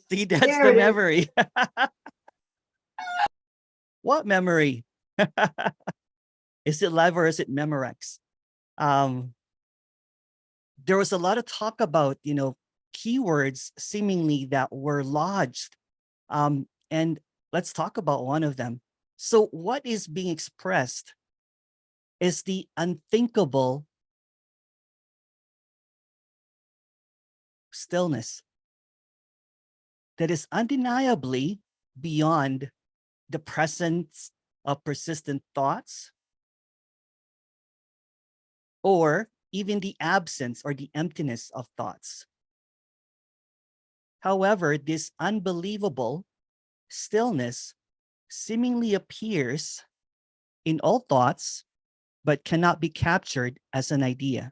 See, that's the memory. What memory? Is it live or is it Memorex? There was a lot of talk about, keywords seemingly that were lodged. And let's talk about one of them. So what is being expressed is the unthinkable stillness that is undeniably beyond the presence of persistent thoughts or even the absence or the emptiness of thoughts. However, this unbelievable stillness seemingly appears in all thoughts, but cannot be captured as an idea.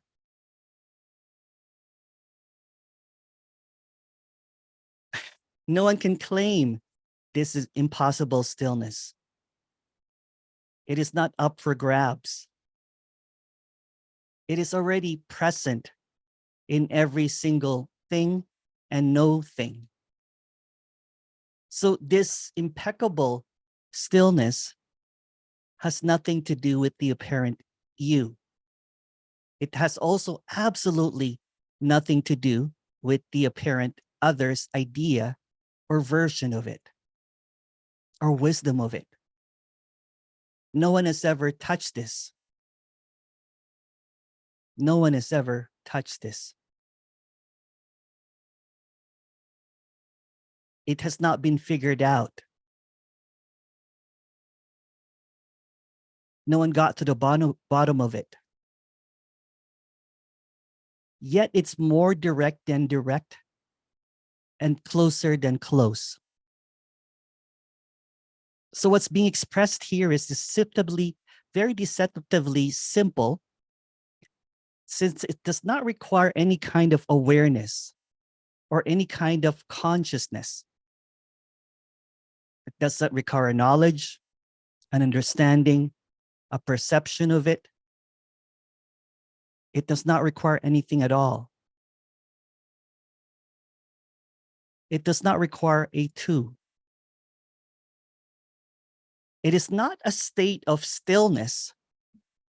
No one can claim this is impossible stillness. It is not up for grabs. It is already present in every single thing and no thing. So this impeccable stillness has nothing to do with the apparent you. It has also absolutely nothing to do with the apparent other's idea or version of it or wisdom of it. No one has ever touched this. No one has ever touched this. It has not been figured out. No one got to the bottom of it. Yet it's more direct than direct and closer than close. So what's being expressed here is very deceptively simple, since it does not require any kind of awareness or any kind of consciousness. It does not require knowledge, an understanding, a perception of it. It does not require anything at all. It does not require a two. It is not a state of stillness.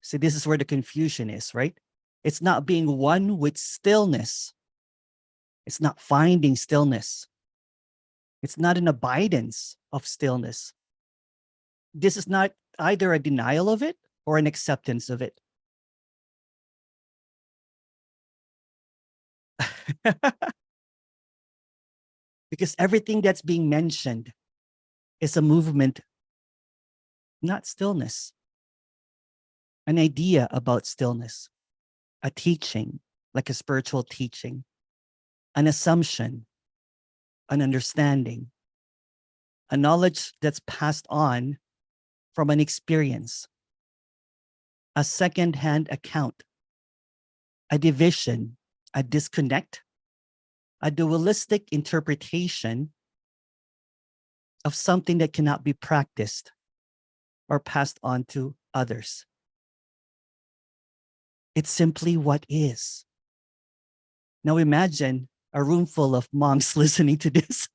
See, this is where the confusion is, right? It's not being one with stillness. It's not finding stillness. It's not an abidance of stillness. This is not either a denial of it or an acceptance of it. Because everything that's being mentioned is a movement, not stillness. An idea about stillness, a teaching, like a spiritual teaching, an assumption, an understanding, a knowledge that's passed on from an experience, a second-hand account, a division, a disconnect, a dualistic interpretation of something that cannot be practiced or passed on to others. It's simply what is. Now imagine a room full of monks listening to this.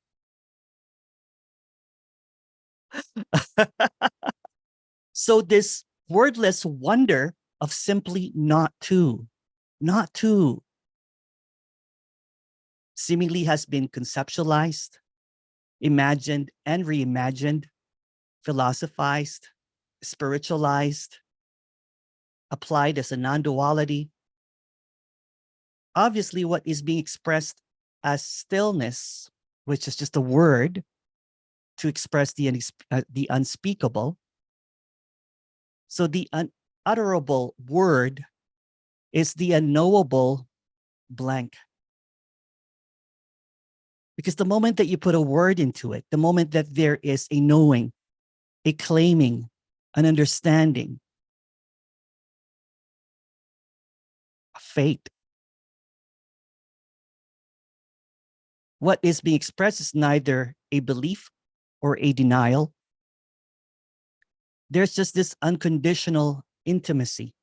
So this wordless wonder of simply not to, seemingly has been conceptualized, imagined and reimagined, philosophized, spiritualized, applied as a non-duality. Obviously, what is being expressed as stillness, which is just a word to express the unspeakable. So the unutterable word is the unknowable blank. Because the moment that you put a word into it, the moment that there is a knowing, a claiming, an understanding, a fate, what is being expressed is neither a belief or a denial. There's just this unconditional intimacy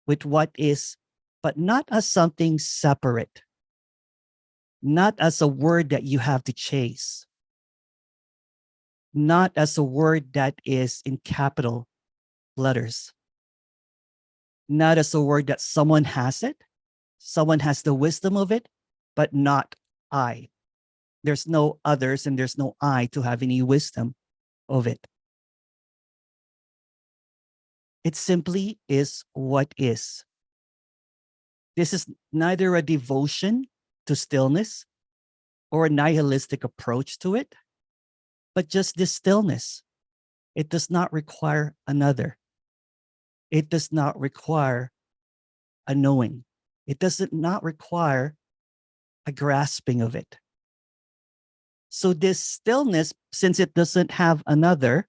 with what is, but not as something separate, not as a word that you have to chase, not as a word that is in capital letters, not as a word that someone has it, someone has the wisdom of it, but not I. There's no others and there's no I to have any wisdom of it. It simply is what is. This is neither a devotion to stillness or a nihilistic approach to it, but just this stillness. It does not require another. It does not require a knowing. It does not require a grasping of it. So this stillness, since it doesn't have another,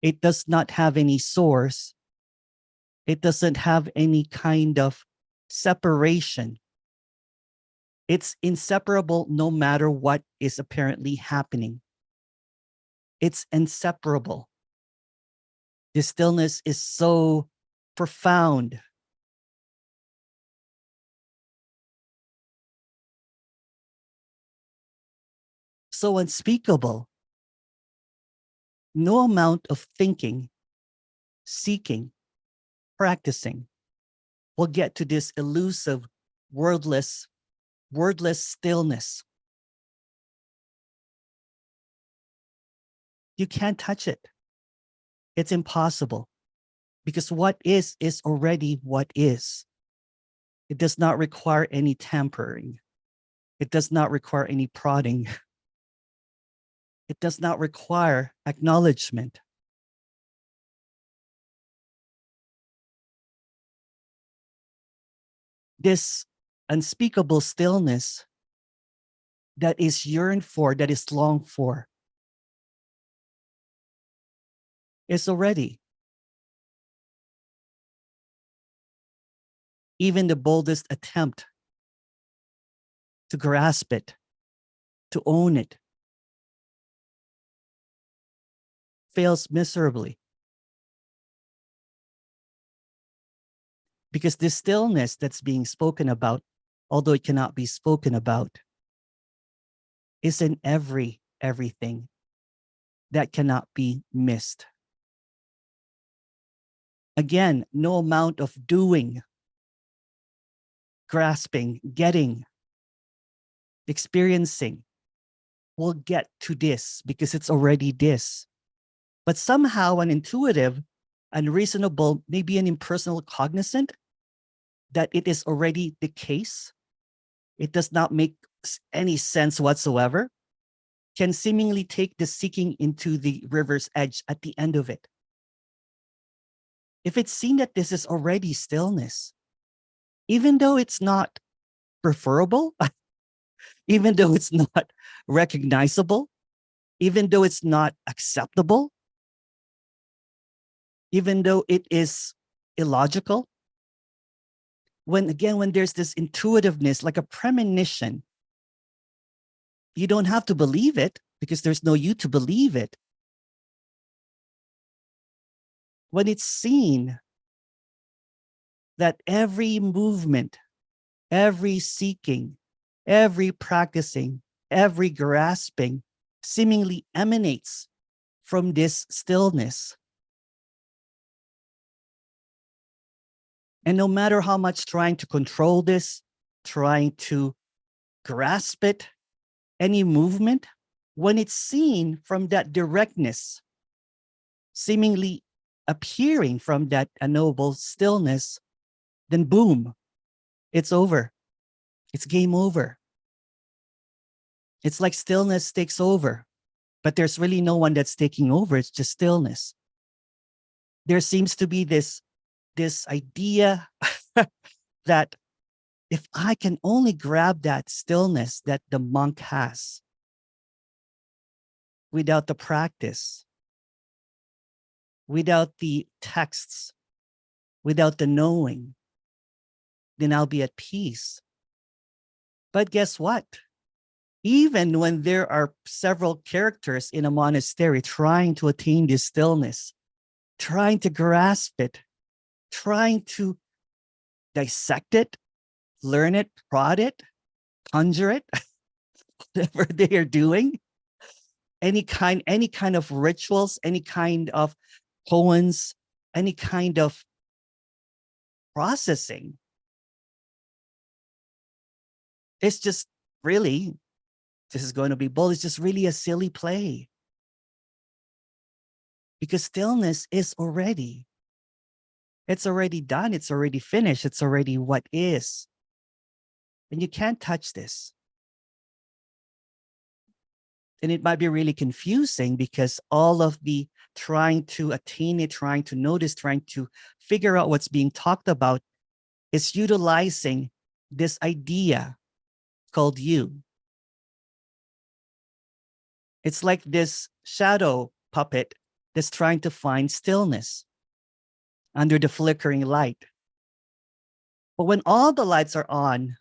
it does not have any source, it doesn't have any kind of separation. It's inseparable no matter what is apparently happening. It's inseparable. This stillness is so profound. So unspeakable. No amount of thinking, seeking, practicing will get to this elusive, wordless stillness. You can't touch it. It's impossible because what is already what is. It does not require any tampering. It does not require any prodding. It does not require acknowledgement. This unspeakable stillness that is yearned for, that is longed for, is already. Even the boldest attempt to grasp it, to own it, fails miserably. Because this stillness that's being spoken about, although it cannot be spoken about, is in everything that cannot be missed. Again, no amount of doing, grasping, getting, experiencing will get to this because it's already this. But somehow an intuitive, unreasonable, maybe an impersonal cognizant that it is already the case, it does not make any sense whatsoever, can seemingly take the seeking into the river's edge at the end of it. If it's seen that this is already stillness, even though it's not preferable, even though it's not recognizable, even though it's not acceptable, even though it is illogical, when there's this intuitiveness, like a premonition, you don't have to believe it because there's no you to believe it. When it's seen that every movement, every seeking, every practicing, every grasping seemingly emanates from this stillness. And no matter how much trying to control this, trying to grasp it, any movement, when it's seen from that directness, seemingly appearing from that unknowable stillness, then boom, it's over. It's game over. It's like stillness takes over, but there's really no one that's taking over. It's just stillness. There seems to be this idea that if I can only grab that stillness that the monk has without the practice, without the texts, without the knowing, then I'll be at peace. But guess what? Even when there are several characters in a monastery trying to attain this stillness, trying to grasp it, trying to dissect it, learn it, prod it, conjure it, whatever they are doing, any kind of rituals, any kind of poems, any kind of processing. It's just really, this is going to be bold, it's just really a silly play. Because stillness is already, it's already done, it's already finished, it's already what is. And you can't touch this. And it might be really confusing because all of the trying to attain it, trying to notice, trying to figure out what's being talked about is utilizing this idea called you. It's like this shadow puppet that's trying to find stillness under the flickering light. But when all the lights are on,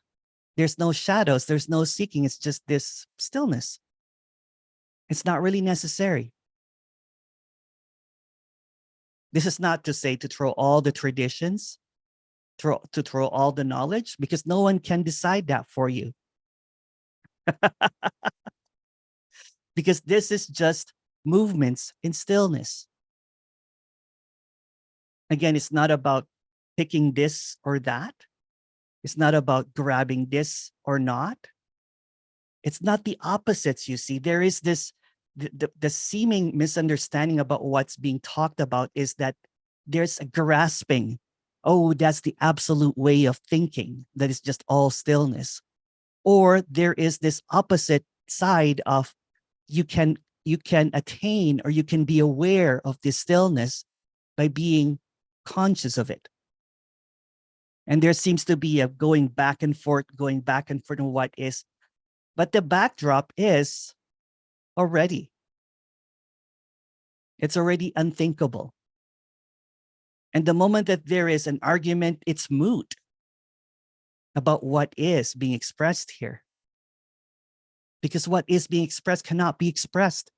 there's no shadows, there's no seeking, it's just this stillness. It's not really necessary. This is not to say to throw all the traditions, to throw all the knowledge, because no one can decide that for you. Because this is just movements in stillness. Again, it's not about picking this or that. It's not about grabbing this or not. It's not the opposites, you see. There is this, the seeming misunderstanding about what's being talked about is that there's a grasping. Oh, that's the absolute way of thinking, that is just all stillness. Or there is this opposite side of you can attain, or you can be aware of this stillness by being conscious of it. And there seems to be a going back and forth on what is. But the backdrop is already, it's already unthinkable. And the moment that there is an argument, it's moot about what is being expressed here. Because what is being expressed cannot be expressed.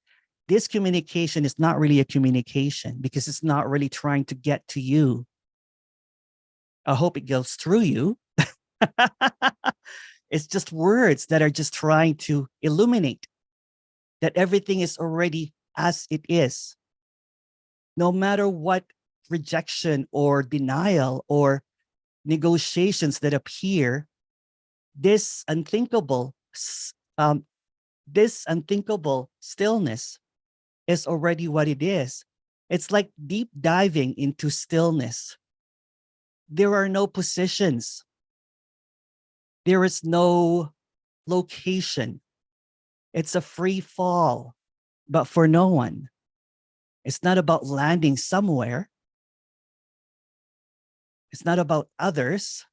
This communication is not really a communication because it's not really trying to get to you. I hope it goes through you. It's just words that are just trying to illuminate that everything is already as it is. No matter what rejection or denial or negotiations that appear, this unthinkable stillness is already what it is. It's like deep diving into stillness. There are no positions. There is no location. It's a free fall, but for no one. It's not about landing somewhere. It's not about others.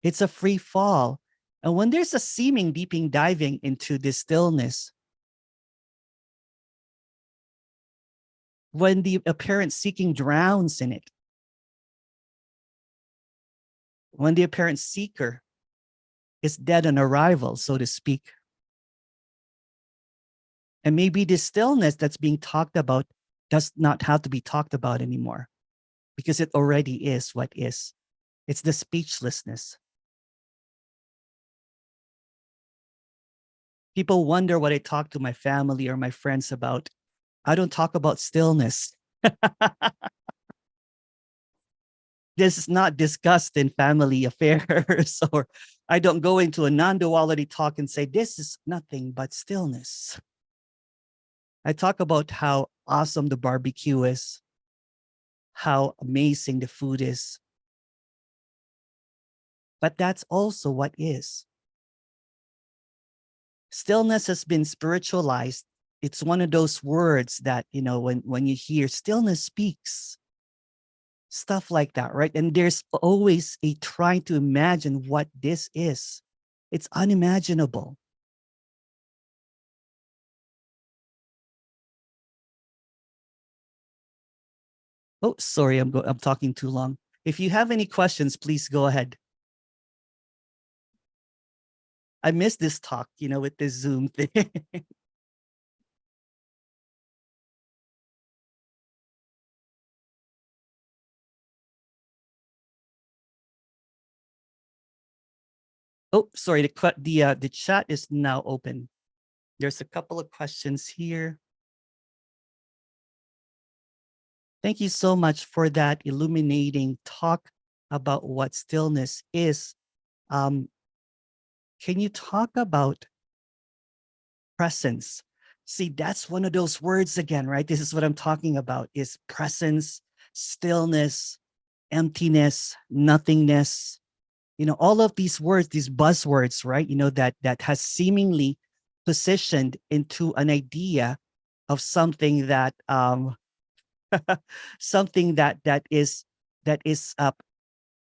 It's a free fall. And when there's a seeming deeping diving into this stillness, when the apparent seeking drowns in it, when the apparent seeker is dead on arrival, so to speak, and maybe this stillness that's being talked about does not have to be talked about anymore because it already is what is. It's the speechlessness. People wonder what I talk to my family or my friends about. I don't talk about stillness. This is not discussed in family affairs, or I don't go into a non-duality talk and say, this is nothing but stillness. I talk about how awesome the barbecue is, how amazing the food is. But that's also what is. Stillness has been spiritualized. It's one of those words that, you know, when you hear stillness speaks, stuff like that, right? And there's always a trying to imagine what this is. It's unimaginable. Oh, sorry, I'm talking too long. If you have any questions, please go ahead. I missed this talk, you know, with this Zoom thing. Oh, sorry. The chat is now open. There's a couple of questions here. Thank you so much for that illuminating talk about what stillness is. Can you talk about presence? See, that's one of those words again, right? This is what I'm talking about, is presence, stillness, emptiness, nothingness. All of these words, these buzzwords, right? That has seemingly positioned into an idea of something that something that is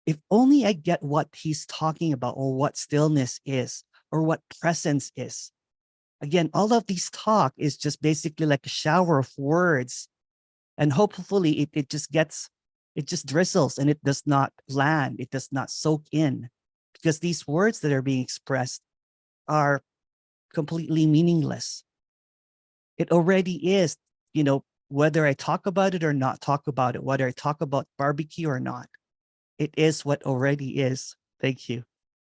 if only I get what he's talking about, or what stillness is, or what presence is. Again, all of these talk is just basically like a shower of words, and hopefully it just drizzles and it does not land, it does not soak in, because these words that are being expressed are completely meaningless. It already is, whether I talk about it or not talk about it, whether I talk about barbecue or not, it is what already is. Thank you.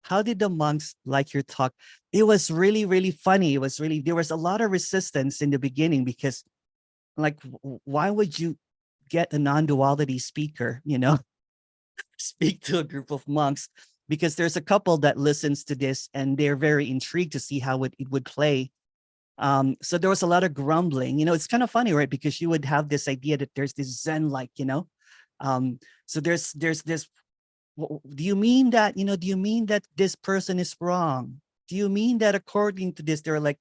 How did the monks like your talk? It was really, really funny. There was a lot of resistance in the beginning, because like, why would you get a non-duality speaker, speak to a group of monks? Because there's a couple that listens to this and they're very intrigued to see how it would play. So there was a lot of grumbling. It's kind of funny, right? Because you would have this idea that there's this Zen-like, so there's this. Do you mean that, do you mean that this person is wrong? Do you mean that according to this, there are like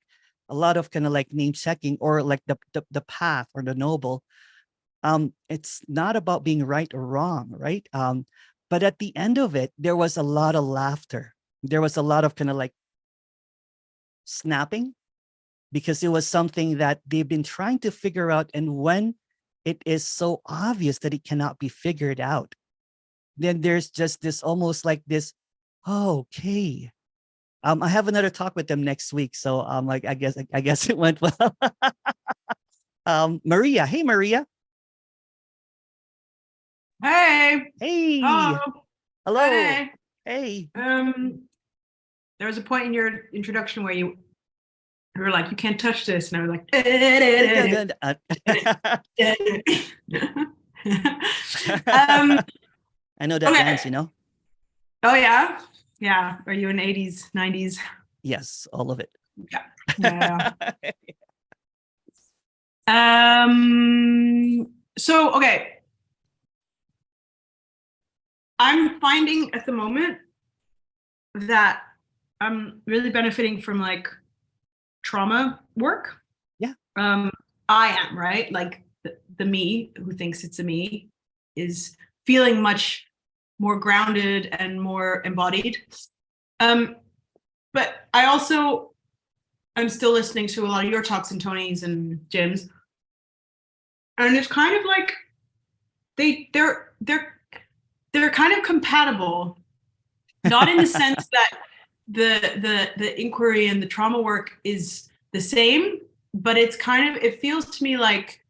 a lot of kind of like name checking, or like the path or the noble? It's not about being right or wrong, right? But at the end of it, there was a lot of laughter. There was a lot of kind of like snapping, because it was something that they've been trying to figure out. And when it is so obvious that it cannot be figured out, then there's just this almost like this, oh, okay. I have another talk with them next week. So like I guess it went well. Maria. Hey, Maria. Hey. Hey. Hello. Hey. Hey. There was a point in your introduction where you were like, you can't touch this. And I was like, I know that dance, Oh, yeah? Yeah. Are you in 80s, 90s? Yes, all of it. Yeah. So, okay. I'm finding at the moment that I'm really benefiting from like trauma work. Yeah. I am, right? Like the me who thinks it's a me is feeling much more grounded and more embodied. But I'm still listening to a lot of your talks and Tony's and Jim's. And it's kind of like they're kind of compatible, not in the sense that the inquiry and the trauma work is the same, but it's kind of, it feels to me like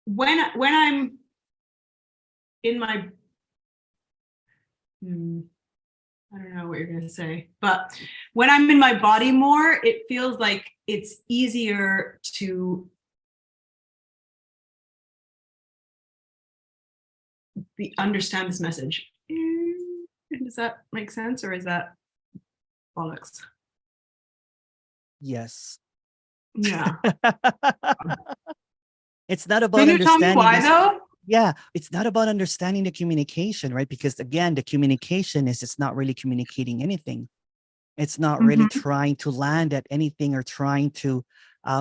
when I'm in my I don't know what you're going to say, but when I'm in my body more, it feels like it's easier to understand this message. Does that make sense, or is that bollocks? Yes. Yeah. It's not about Can you understanding. Tell me why though? Yeah, it's not about understanding the communication, right? Because again, the communication is, it's not really communicating anything. It's not really trying to land at anything or trying to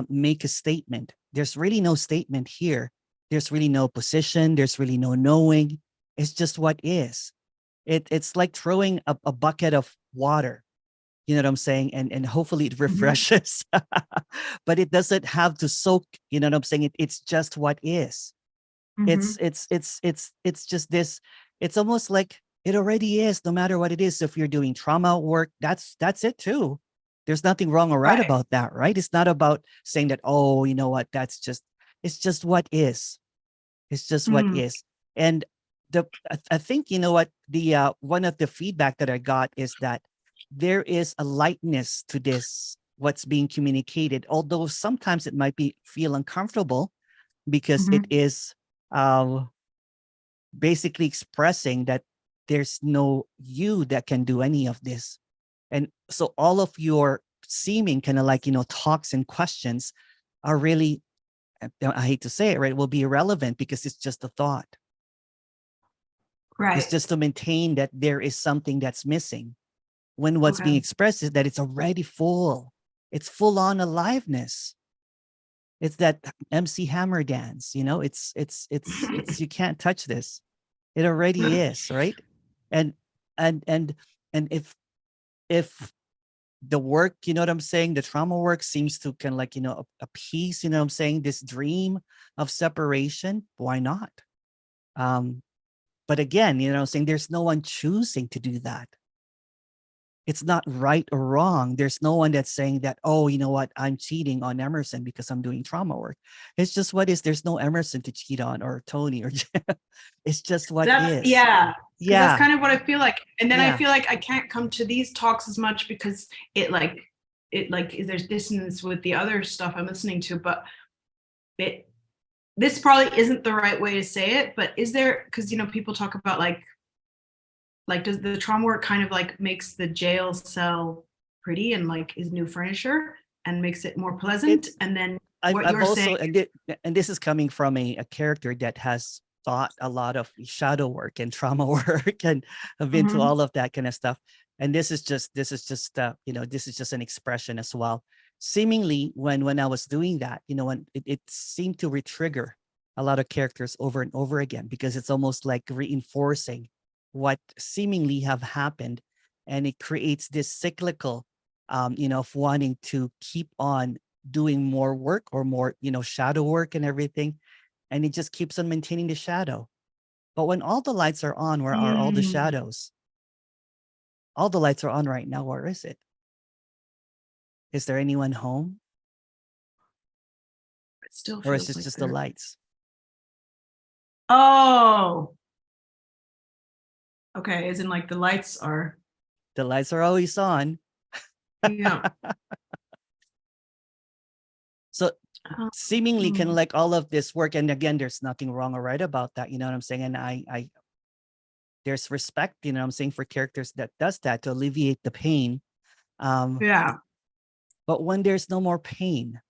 make a statement. There's really no statement here. There's really no position. There's really no knowing. It's just what is. It's like throwing a bucket of water. You know what I'm saying? And hopefully it refreshes, but it doesn't have to soak. You know what I'm saying? It's just what is. It's just this. It's almost like it already is, no matter what it is. So if you're doing trauma work, that's it too. There's nothing wrong or right about that, right? It's not about saying that, oh, you know what, it's just what is. It's just what is. And I think, you know what, the one of the feedback that I got is that there is a lightness to this, what's being communicated, although sometimes it might feel uncomfortable because it is basically expressing that there's no you that can do any of this. And so all of your seeming kind of like, you know, talks and questions are really, I hate to say it, right, will be irrelevant because it's just a thought. Right. It's just to maintain that there is something that's missing, when what's being expressed is that it's already full. It's full on aliveness. It's that MC Hammer dance, you know, it's you can't touch this. It already is, right? And and and and if the work, you know what I'm saying, the trauma work seems to kind of like, you know, appease, you know what I'm saying, this dream of separation, why not? But again, you know what I'm saying, there's no one choosing to do that. It's not right or wrong. There's no one that's saying that, oh, you know what, I'm cheating on Emerson because I'm doing trauma work. It's just what is. There's no Emerson to cheat on, or Tony, or it's just what is. Yeah. Because Yeah. that's kind of what I feel like. And then Yeah. I feel like I can't come to these talks as much because there's dissonance with the other stuff I'm listening to. But this probably isn't the right way to say it, but is there, because, you know, people talk about like does the trauma work kind of like makes the jail cell pretty and like is new furniture and makes it more pleasant? And then what I've you're also, saying, and this is coming from a character that has thought a lot of shadow work and trauma work and have been to all of that kind of stuff. And this is just you know, this is just an expression as well. Seemingly when I was doing that, you know, when it seemed to re-trigger a lot of characters over and over again, because it's almost like reinforcing what seemingly have happened, and it creates this cyclical you know, of wanting to keep on doing more work or more, you know, shadow work and everything, and it just keeps on maintaining the shadow. But when all the lights are on, where are all the shadows? All the lights are on right now. Where is it? Is there anyone home? it still Or is feels it like just the lights? Oh, okay. As in like the lights are. The lights are always on. Yeah. So seemingly kind of like all of this work, and again, there's nothing wrong or right about that, you know what I'm saying? And I there's respect, you know what I'm saying, for characters that does that to alleviate the pain. Yeah. But when there's no more pain,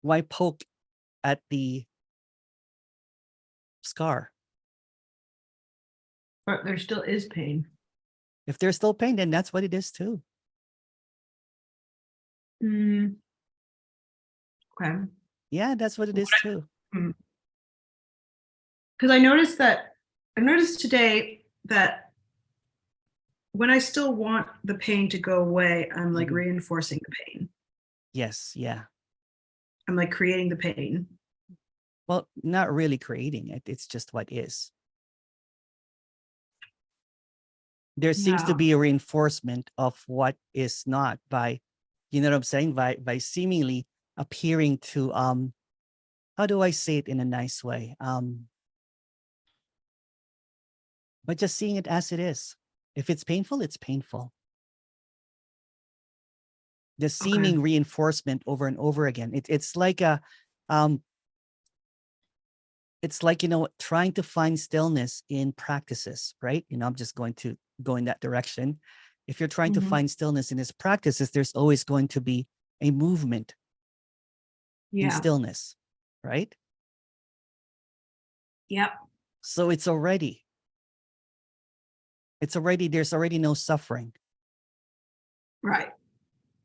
why poke at the scar? But there still is pain. If there's still pain, then that's what it is too. Okay. Yeah, that's what it is too. Because I noticed today that when I still want the pain to go away, I'm like reinforcing the pain. Yes, yeah. I'm like creating the pain. Well, not really creating it. It's just what is. There seems to be a reinforcement of what is not by, you know what I'm saying, by seemingly appearing to how do I say it in a nice way? But just seeing it as it is. If it's painful, it's painful. The seeming reinforcement over and over again. It's like it's like, you know, trying to find stillness in practices, right? You know, I'm just going to go in that direction. If you're trying to find stillness in his practices, there's always going to be a movement in stillness, right? Yep. So there's already no suffering. Right.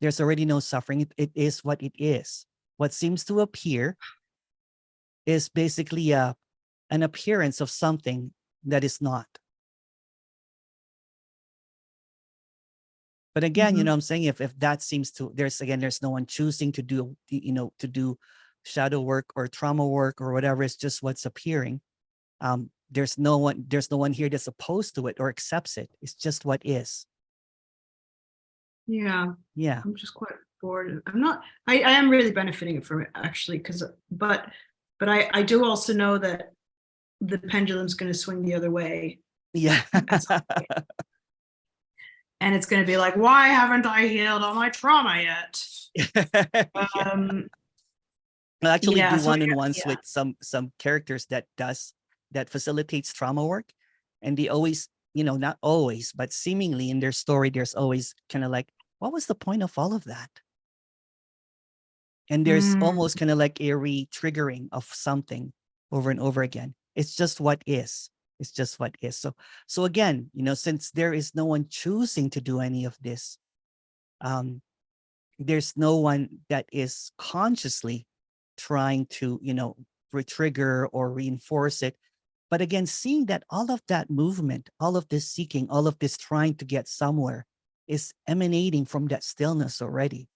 There's already no suffering. It is what it is. What seems to appear is basically an appearance of something that is not. But again, you know what I'm saying, if that seems to, there's no one choosing to do, you know, to do shadow work or trauma work or whatever, it's just what's appearing. There's no one here that's opposed to it or accepts it. It's just what is. Yeah. Yeah. I'm just quite bored. I am really benefiting from it actually, but But I do also know that the pendulum's going to swing the other way. Yeah. And it's going to be like, why haven't I healed all my trauma yet? Yeah. I actually Yeah, do so one-on-ones yeah. with some characters that facilitates trauma work, and they always, not always, but seemingly in their story, there's always kind of like, what was the point of all of that? And there's almost kind of like a re-triggering of something over and over again. It's just what is. It's just what is. So again, since there is no one choosing to do any of this, there's no one that is consciously trying to, re-trigger or reinforce it. But again, seeing that all of that movement, all of this seeking, all of this trying to get somewhere is emanating from that stillness already.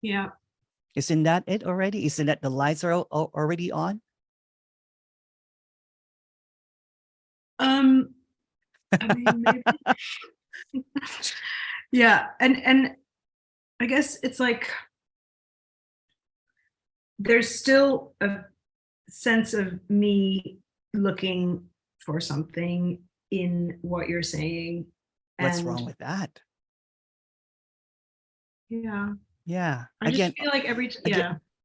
Yeah. Isn't that it already? Isn't that the lights are already on? I mean, maybe. Yeah, and I guess it's like there's still a sense of me looking for something in what you're saying. What's And wrong with that? yeah, Yeah. I just feel like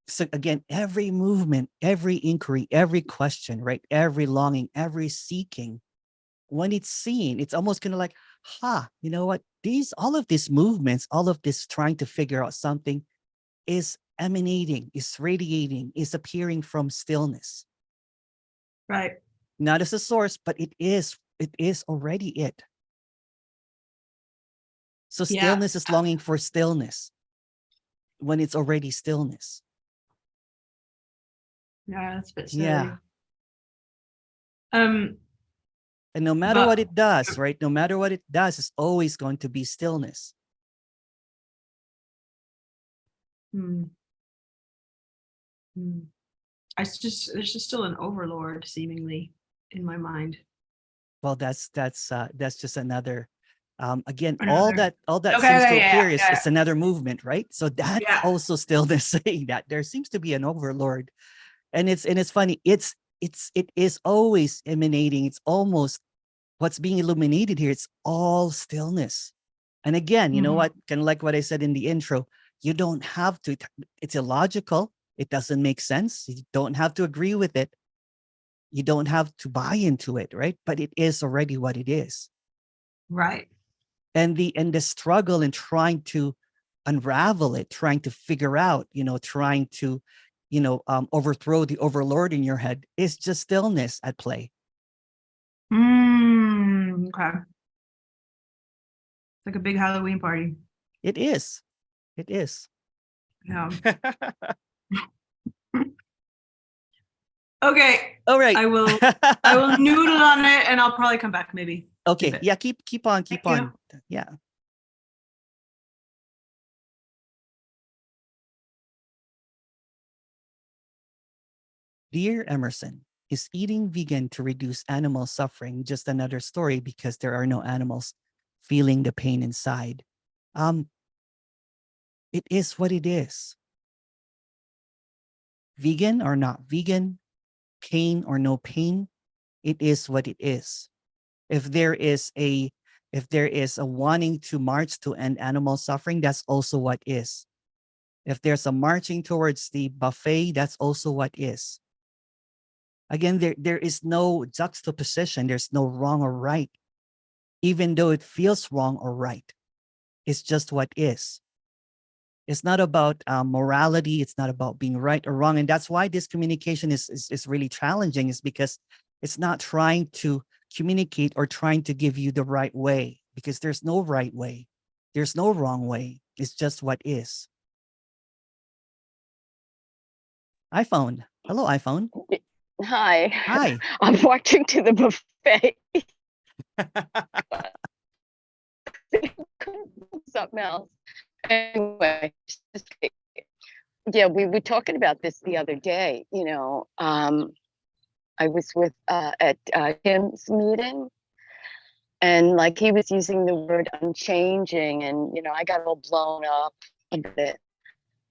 So again, every movement, every inquiry, every question, right? Every longing, every seeking, when it's seen, it's almost kind of like, you know what? All of these movements, all of this trying to figure out something is emanating, is radiating, is appearing from stillness. right. Not as a source, but it is already it. So stillness is longing for stillness when it's already stillness. Yeah, that's a bit silly. Yeah. And no matter what it does, right? No matter what it does, it's always going to be stillness. There's just still an overlord seemingly in my mind. Well, that's just another. Again, all that Okay, seems to yeah, appear is it's another movement, right? So that's also stillness, saying that there seems to be an overlord, and it's funny. It is always emanating. It's almost what's being illuminated here. It's all stillness. And again, you know what? Kind of like what I said in the intro, you don't have to. It's illogical. It doesn't make sense. You don't have to agree with it. You don't have to buy into it, right? But it is already what it is. Right. And the struggle in trying to unravel it, trying to figure out, trying to, overthrow the overlord in your head is just stillness at play. Okay. Like a big Halloween party. It is. It is. Yeah. Okay. All right. I will noodle on it and I'll probably come back maybe. Okay. Yeah, keep on. Yeah. Dear Emerson, is eating vegan to reduce animal suffering just another story because there are no animals feeling the pain inside? It is what it is. Vegan or not vegan, pain or no pain, it is what it is. If there is a wanting to march to end animal suffering, that's also what is. If there's a marching towards the buffet, that's also what is. Again, there is no juxtaposition. There's no wrong or right, even though it feels wrong or right. It's just what is. It's not about morality. It's not about being right or wrong. And that's why this communication is really challenging, is because it's not trying to communicate or trying to give you the right way, because there's no right way. There's no wrong way. It's just what is. iPhone. Hello, iPhone. Hi. Hi. I'm watching to the buffet. Something else. Anyway, yeah, we were talking about this the other day. I was with at Tim's meeting, and like he was using the word unchanging, and I got all blown up a bit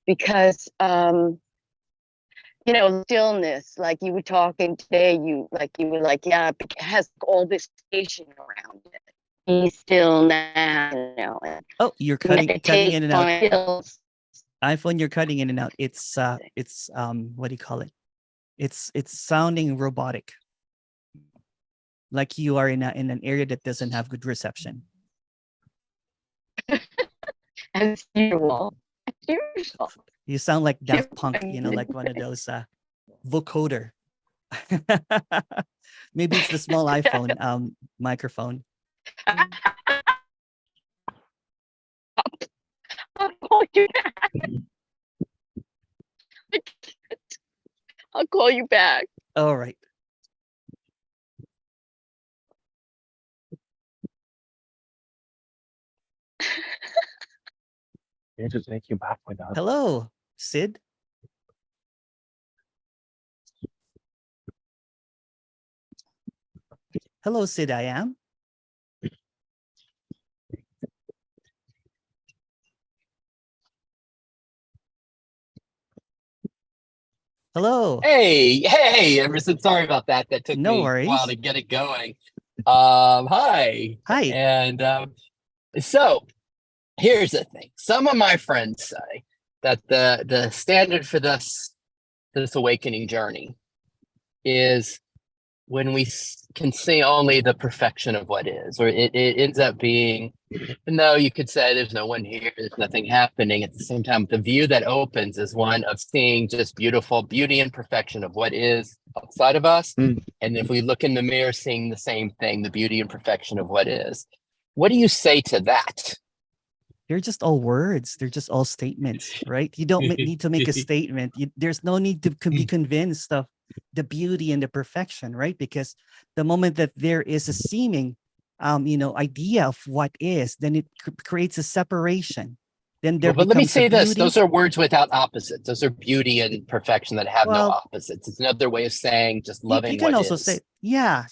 because you know, stillness, like you were talking today, you were like, yeah, it has all this station around it. Be still now, you know. And Oh, you're cutting in and out. Skills. iPhone, you're cutting in and out. It's what do you call it? It's sounding robotic. Like you are in an area that doesn't have good reception. As usual. As usual. You sound like Daft Punk, you know, like one of those vocoder. Maybe it's the small iPhone microphone. I'll call you back. I'll call you back. All right. Just take you back with us. Hello, Sid. Hello, Sid. I am. Hello. Hey, Emerson. Sorry about that. That took No me worries. a while to get it going. Hi. Hi. And so here's the thing. Some of my friends say that the standard for this awakening journey is when we can see only the perfection of what is, or it ends up being, no, you could say there's no one here, there's nothing happening. At the same time, the view that opens is one of seeing just beauty and perfection of what is outside of us. And if we look in the mirror, seeing the same thing, the beauty and perfection of what is. What do you say to that? They're just all words. They're just all statements, right? You don't need to make a statement. There's no need to be convinced of the beauty and the perfection, right? Because the moment that there is a seeming, idea of what is, then it creates a separation. Then there but let me becomes a say this: beauty. those are words without opposites. Those are beauty and perfection that have no Well, opposites. It's another way of saying just loving you can what also is. say, yeah,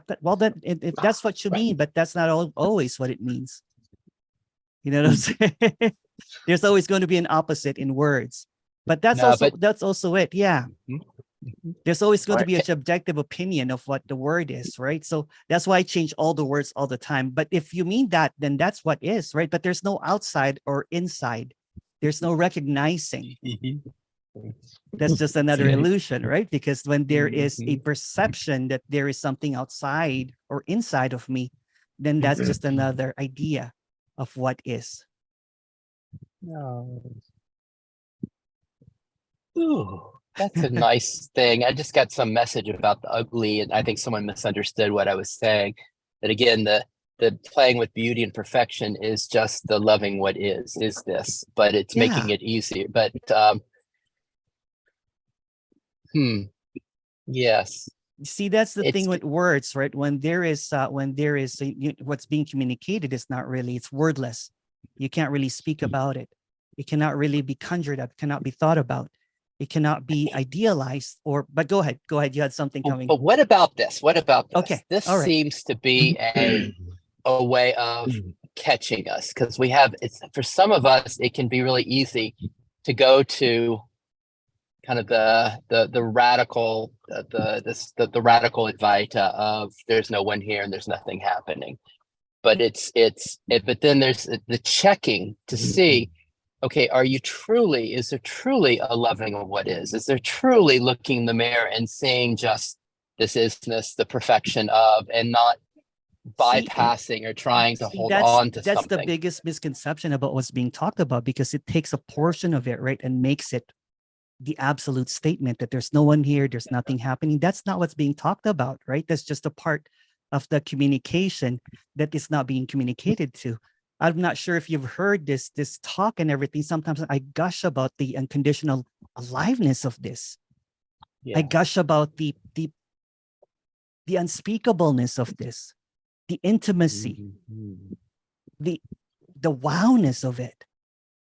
but well, then if that's what you mean, but that's not always what it means. You know what I'm saying? There's always going to be an opposite in words, but that's also it. Yeah. There's always going to be a subjective opinion of what the word is, right? So that's why I change all the words all the time. But if you mean that, then that's what is, right? But there's no outside or inside. There's no recognizing. That's just another illusion, right? Because when there is a perception that there is something outside or inside of me, then that's just another idea of what is. No. Ooh, that's a nice thing. I just got some message about the ugly, and I think someone misunderstood what I was saying. That again, the playing with beauty and perfection is just the loving what is this, but it's making it easier. But yes. See, that's the thing with words, right? When there is what's being communicated is not really, it's wordless. You can't really speak about it. It cannot really be conjured up, cannot be thought about. It cannot be idealized but go ahead. You had something coming. But what about this? Okay. This all right. seems to be a way of catching us, because it's for some of us, it can be really easy to go to kind of the radical the radical Advaita of there's no one here and there's nothing happening. But but then there's the checking to see, okay, is there truly a loving of what is? Is there truly looking in the mirror and seeing just this isness, the perfection of, and not bypassing or trying to hold on to something? That's the biggest misconception about what's being talked about, because it takes a portion of it, right, and makes it the absolute statement that there's no one here, there's nothing happening. That's not what's being talked about, right? That's just a part of the communication that is not being communicated to. I'm not sure if you've heard this talk and everything. Sometimes I gush about the unconditional aliveness of this. Yeah. I gush about the unspeakableness of this, the intimacy, the wowness of it.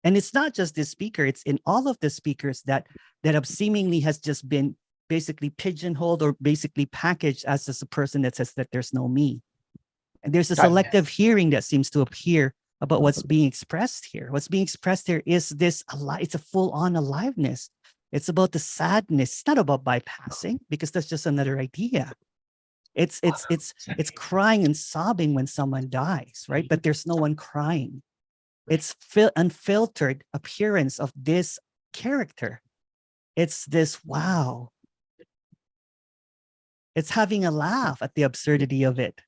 And it's not just this speaker, it's in all of the speakers that have seemingly has just been basically pigeonholed or basically packaged as a person that says that there's no me. And there's a selective hearing that seems to appear about what's being expressed here. What's being expressed here is this, it's a full-on aliveness. It's about the sadness. It's not about bypassing, because that's just another idea. It's crying and sobbing when someone dies, right? But there's no one crying. It's unfiltered appearance of this character. It's this, wow. It's having a laugh at the absurdity of it.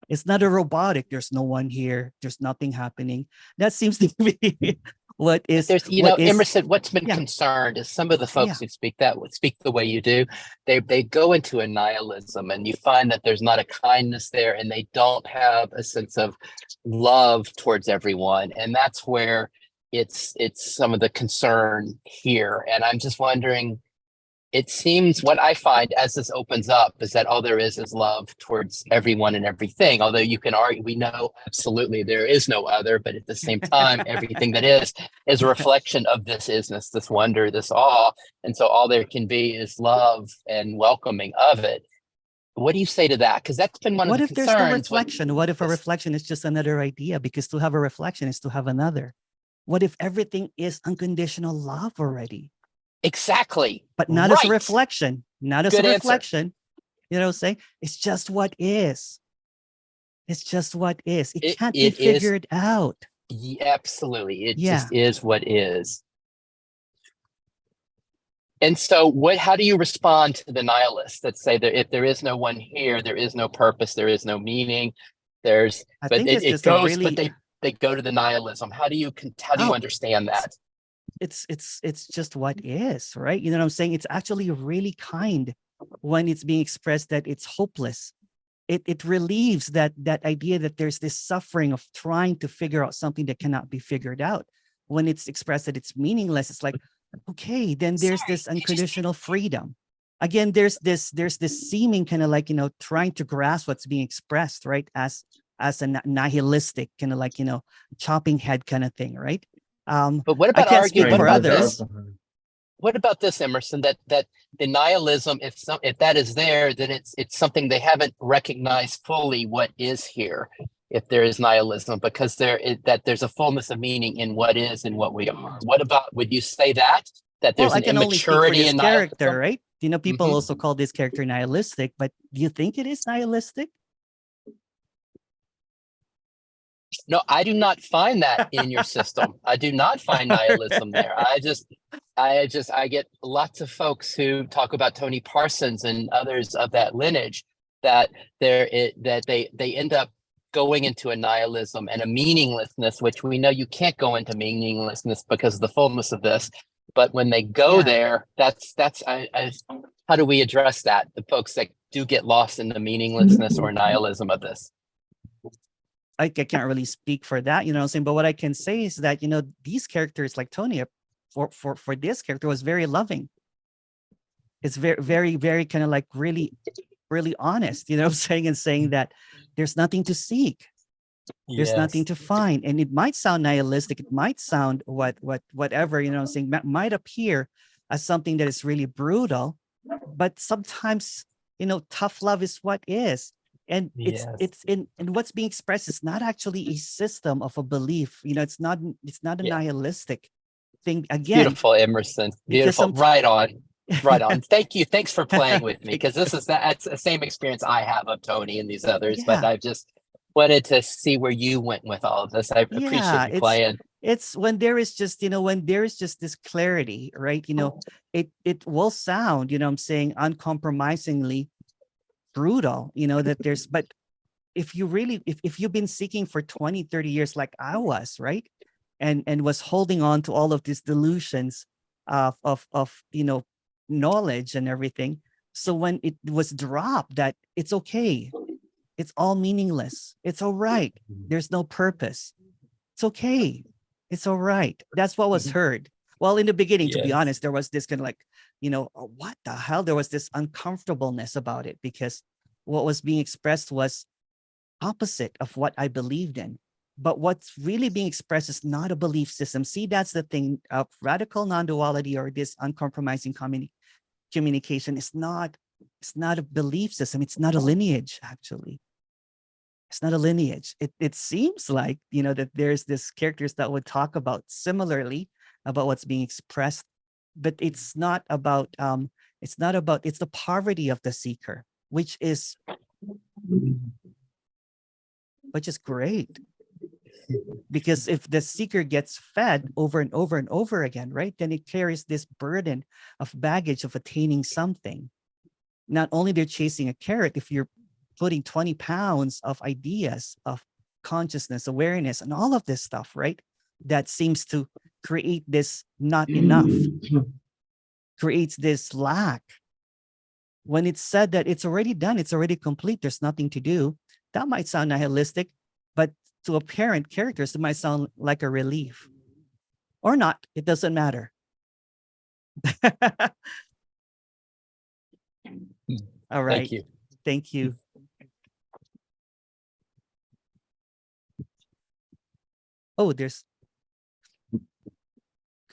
It's not a robotic. There's no one here. There's nothing happening. That seems to be what is. There's, Emerson, what's been concerned is some of the folks who speak the way you do, they go into a nihilism, and you find that there's not a kindness there, and they don't have a sense of love towards everyone. And that's where it's some of the concern here. And I'm just wondering, it seems what I find as this opens up is that all there is love towards everyone and everything. Although you can argue, we know absolutely there is no other, but at the same time, everything that is a reflection of this isness, this wonder, this awe. And so all there can be is love and welcoming of it. What do you say to that? Because that's been one of the concerns. What if there's no reflection? What if a reflection is just another idea? Because to have a reflection is to have another. What if everything is unconditional love already? Exactly. But not as a reflection, not as a reflection. You know what I'm saying? It's just what is. It's just what is. It can't be figured out. Absolutely. It just is what is. And so how do you respond to the nihilists that say that if there is no one here, there is no purpose, there is no meaning, they go to the nihilism. How do you understand that? It's just what is, right? You know what I'm saying? It's actually really kind when it's being expressed that it's hopeless. It relieves that idea that there's this suffering of trying to figure out something that cannot be figured out. When it's expressed that it's meaningless, it's like, okay, then there's this unconditional freedom. Again, there's this seeming kind of like, trying to grasp what's being expressed, right? As a nihilistic kind of like, chopping head kind of thing, right? But what about arguing for others? What about this, Emerson? That the nihilism, if that is there, then it's something they haven't recognized fully what is here. If there is nihilism, because there's a fullness of meaning in what is and what we are. What about? Would you say that there's an immaturity in character, right? People also call this character nihilistic, but do you think it is nihilistic? No, I do not find that in your system. I do not find nihilism there. I get lots of folks who talk about Tony Parsons and others of that lineage that they end up going into a nihilism and a meaninglessness, which we know you can't go into meaninglessness because of the fullness of this. But when they go there, that's how do we address that? The folks that do get lost in the meaninglessness or nihilism of this. I can't really speak for that, you know what I'm saying? But what I can say is that, these characters like Tony, for this character was very loving. It's very, very, very kind of like really, really honest, you know what I'm saying? And saying that there's nothing to seek. There's nothing to find. And it might sound nihilistic. It might sound whatever, you know what I'm saying? Might appear as something that is really brutal, but sometimes, tough love is what is. And it's in what's being expressed is not actually a system of a belief. It's not a nihilistic thing. Again, beautiful, Emerson. Beautiful. Right on. Right on. Thank you. Thanks for playing with me, because that's the same experience I have of Tony and these others. But I just wanted to see where you went with all of this. I appreciate you playing. It's when there is just, when there is just this clarity, right? It will sound, what I'm saying, uncompromisingly brutal, that there's, but if you really, if you've been seeking for 20, 30 years, like I was, right? And was holding on to all of these delusions of knowledge and everything. So when it was dropped, that it's okay. It's all meaningless. It's all right. There's no purpose. It's okay. It's all right. That's what was heard. Well, in the beginning, to be honest, there was this kind of like, what the hell? There was this uncomfortableness about it, because what was being expressed was opposite of what I believed in. But what's really being expressed is not a belief system. See, that's the thing of radical non-duality, or this uncompromising communication. It's not a belief system. It's not a lineage, actually. It's not a lineage. It seems like, that there's this characters that would talk about similarly about what's being expressed but it's not about it's the poverty of the seeker, which is great. Because if the seeker gets fed over and over and over again, right, then it carries this burden of baggage of attaining something. Not only they're chasing a carrot, if you're putting 20 pounds of ideas of consciousness, awareness, and all of this stuff, right, that seems to create this not enough, creates this lack. When it's said that it's already done, it's already complete, there's nothing to do, that might sound nihilistic, but to apparent characters, it might sound like a relief. Or not, it doesn't matter. All right. Thank you. Thank you. Oh, there's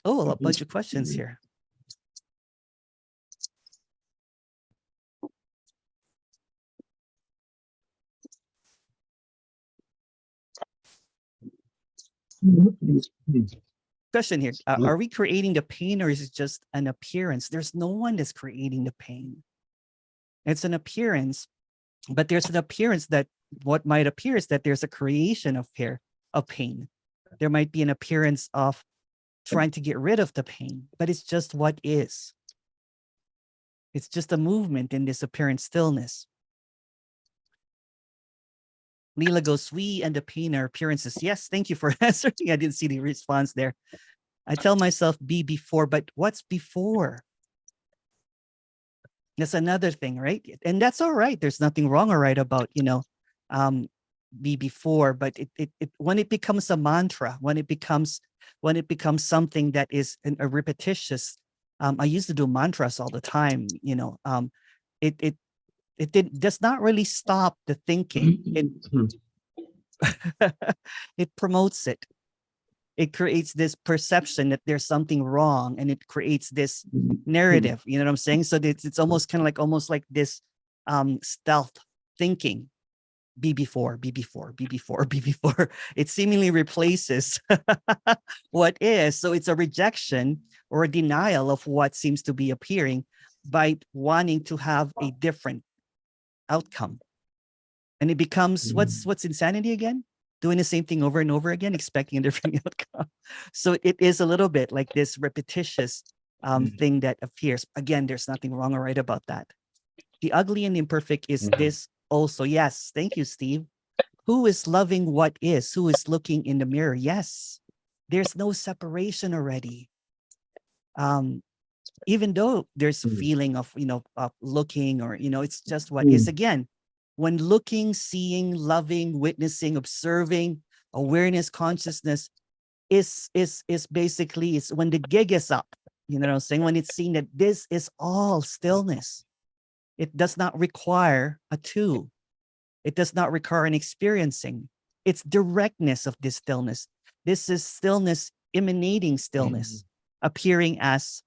a bunch of questions here. Question here. Are we creating the pain, or is it just an appearance? There's no one that's creating the pain. It's an appearance, but there's an appearance that what might appear is that there's a creation of pain. There might be an appearance of trying to get rid of the pain, but it's just what is. It's just a movement in this apparent stillness. Leela goes, we and the pain are appearances. Yes, thank you for answering. I didn't see the response there. I tell myself be before, but what's before? That's another thing, right? And that's all right. There's nothing wrong or right about, be before, but it when it becomes a mantra, when it becomes something that is a repetitious, I used to do mantras all the time, it does not really stop the thinking. It promotes it. It creates this perception that there's something wrong, and it creates this narrative. You know what I'm saying? So it's almost kind of like this stealth thinking. Be before, be before, be before, be before. It seemingly replaces what is. So it's a rejection or a denial of what seems to be appearing by wanting to have a different outcome. And it becomes what's insanity again? Doing the same thing over and over again, expecting a different outcome. So it is a little bit like this repetitious thing that appears. Again, there's nothing wrong or right about that. The ugly and imperfect is this also. Yes, thank you, Steve. Who is loving what is? Who is looking in the mirror? Yes, there's no separation already. Even though there's a feeling of, of looking, or, it's just what is. Again, when looking, seeing, loving, witnessing, observing, awareness, consciousness is basically, it's when the gig is up, you know what I'm saying? When it's seen that this is all stillness. It does not require a two. It does not require an experiencing. It's directness of this stillness. This is stillness emanating stillness, appearing as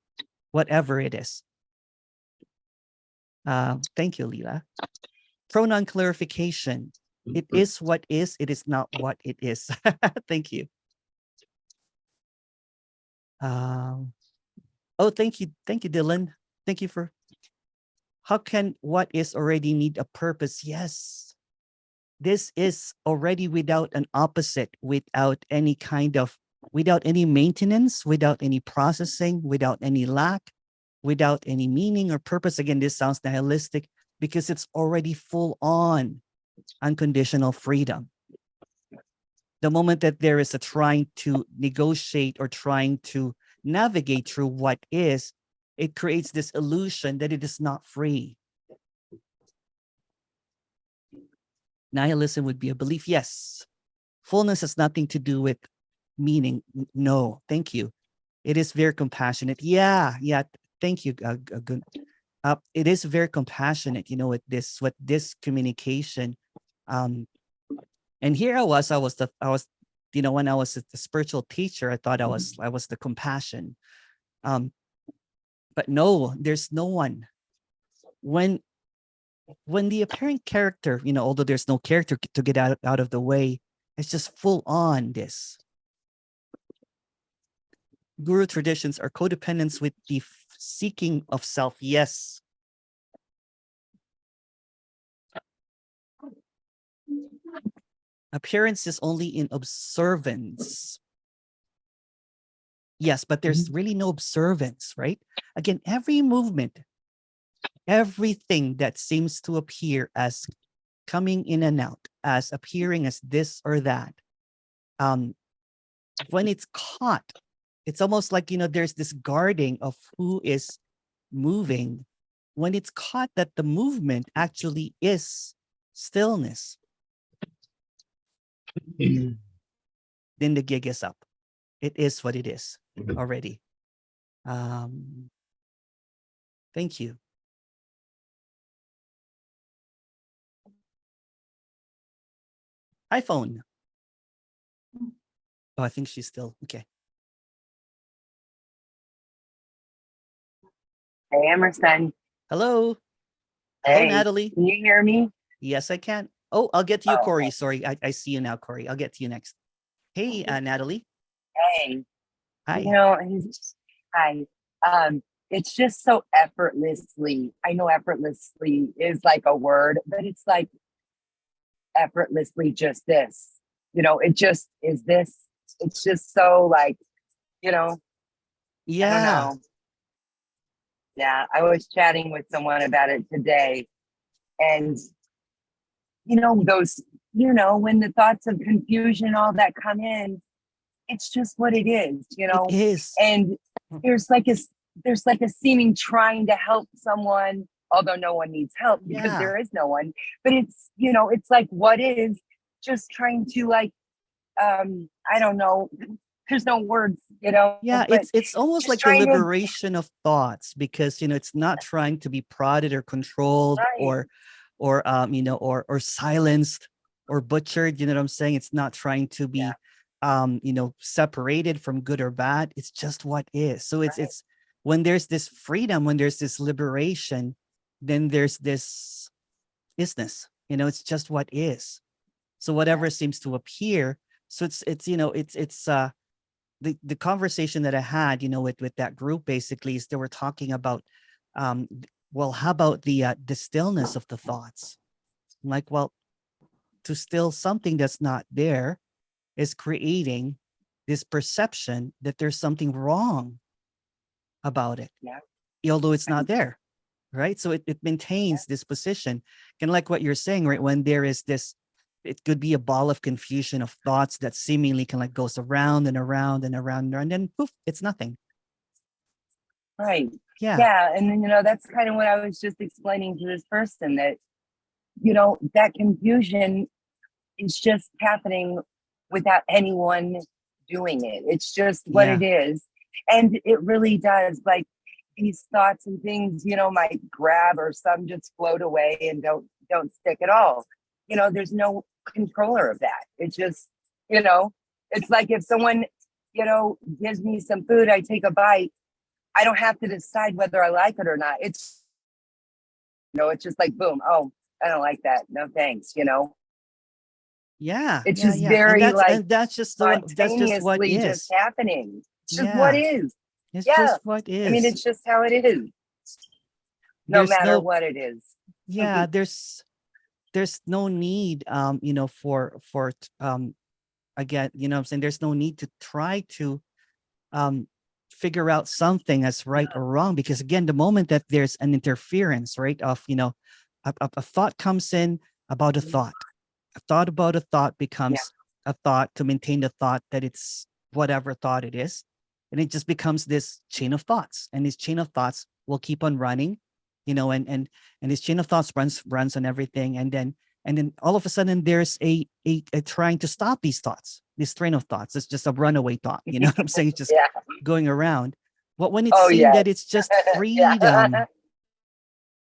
whatever it is. Thank you, Leela. Pronoun clarification. It is what is. It is not what it is. Thank you. Oh, thank you. Thank you, Dylan. Thank you for... How can what is already need a purpose? Yes. This is already without an opposite, without any maintenance, without any processing, without any lack, without any meaning or purpose. Again, this sounds nihilistic because it's already full on unconditional freedom. The moment that there is a trying to negotiate or trying to navigate through what is, it creates this illusion that it is not free. Nihilism would be a belief. Yes. Fullness has nothing to do with meaning. No, thank you. It is very compassionate. Yeah. Thank you. Good. It is very compassionate, with this communication. And here I was, when I was a spiritual teacher, I thought I was the compassion. But no, there's no one. When the apparent character, although there's no character to get out of the way, it's just full on this guru traditions are codependence with the seeking of self. Yes. Appearance is only in observance. Yes, but there's really no observance, right? Again, every movement, everything that seems to appear as coming in and out, as appearing as this or that, when it's caught, it's almost like, there's this guarding of who is moving. When it's caught that the movement actually is stillness, then the gig is up. It is what it is already. Thank you. iPhone. Oh, I think she's still okay. Hey, Emerson. Hello. Hello, Hey, Natalie. can you hear me? Yes, I can. Oh, I'll get to you, Oh, Corey. okay. Sorry, I see you now, Corey. I'll get to you next. Hey, Natalie. Hey, Hi. hi. It's just so effortlessly. I know effortlessly is like a word, but it's like effortlessly just this. It just is this. It's just so like, I don't Yeah. know. Yeah, I was chatting with someone about it today, and those, when the thoughts of confusion, all that come in, it's just what it is, It is. and there's like a seeming trying to help someone, although no one needs help because Yeah. there is no one, but it's like what is just trying to like, I don't know, there's no words, Yeah, but it's almost just like the trying to- liberation of thoughts, because it's not trying to be prodded or controlled Right. or silenced or butchered. You know what I'm saying? It's not trying to be separated from good or bad. It's just what is. So it's when there's this freedom, when there's this liberation, then there's this isness. It's just what is. So whatever seems to appear. So it's the conversation that I had, with that group basically is they were talking about, well, how about the stillness of the thoughts? I'm like, well, to still something that's not there is creating this perception that there's something wrong about it, although it's not there, right? So it maintains this position, kind of like what you're saying, right? When there is this, it could be a ball of confusion of thoughts that seemingly can like goes around and around and around, and then poof, it's nothing. Right. Yeah. Yeah. And then, that's kind of what I was just explaining to this person, that, that confusion is just happening without anyone doing it. It's just what Yeah. it is. And it really does, like, these thoughts and things, might grab, or some just float away and don't stick at all. There's no controller of that. It's just, it's like if someone, gives me some food, I take a bite, I don't have to decide whether I like it or not. It's, it's just like, boom. Oh, I don't like that. No, thanks. Yeah. It's Yeah. just Yeah. very And that's just what spontaneously is. just happening. It's just Yeah. what is. It's Yeah. just what is. I mean, it's just how it is. No There's matter no- what it is. Yeah. There's no need, for again, what I'm saying, there's no need to try to figure out something as right or wrong, because again, the moment that there's an interference, right, of a thought comes in about a thought about a thought becomes a thought to maintain the thought that it's whatever thought it is, and it just becomes this chain of thoughts, and this chain of thoughts will keep on running, and this chain of thoughts runs on everything, and then all of a sudden there's a trying to stop these thoughts, this train of thoughts. It's just a runaway thought, you know what I'm saying? It's just going around. But when it's seen that it's just freedom,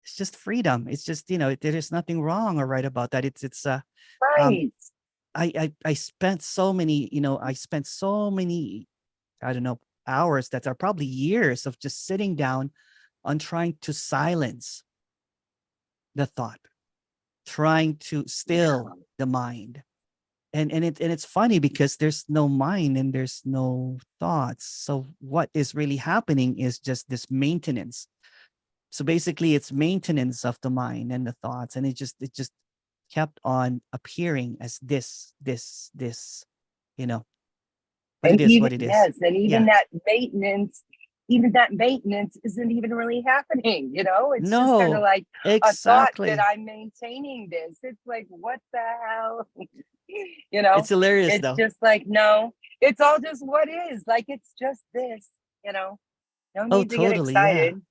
it's just freedom. It's just, there's nothing wrong or right about that. It's Right. I spent so many, I don't know, hours that are probably years of just sitting down on trying to silence the thought, trying to still the mind. and it's funny because there's no mind and there's no thoughts. So what is really happening is just this maintenance. So basically it's maintenance of the mind and the thoughts, and it just kept on appearing as this, you know, but And it is even, what it is. yes, and even Yeah. that maintenance isn't even really happening, you know? It's just kind No, of like a thought exactly. that I'm maintaining this. It's like, what the hell? You know, It's hilarious it's though. just like, no, it's all just what is. Like, it's just this, you know? No Oh, need to get totally. Yeah. excited.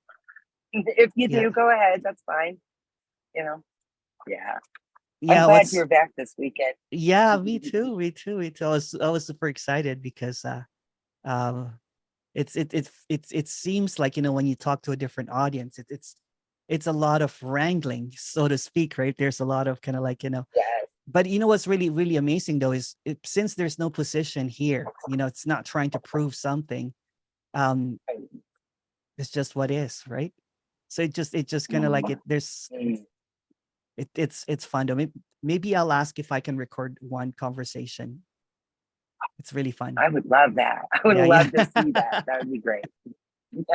If you Yeah. do, go ahead. That's fine. You know? Yeah. I'm Yeah. glad you're back this weekend. Yeah, me too. Me too. Me too. I was super excited because um it seems like, you know, when you talk to a different audience, it's a lot of wrangling, so to speak, right? There's a lot of kind of like, you know, Yes. but you know what's really, really amazing though is since there's no position here, you know, it's not trying to prove something. Um, it's just what is, right? So it just kind of like it's fun though. Maybe I'll ask if I can record one conversation. It's really fun. I would love that. I would Yeah, love yeah. to see that. That would be great.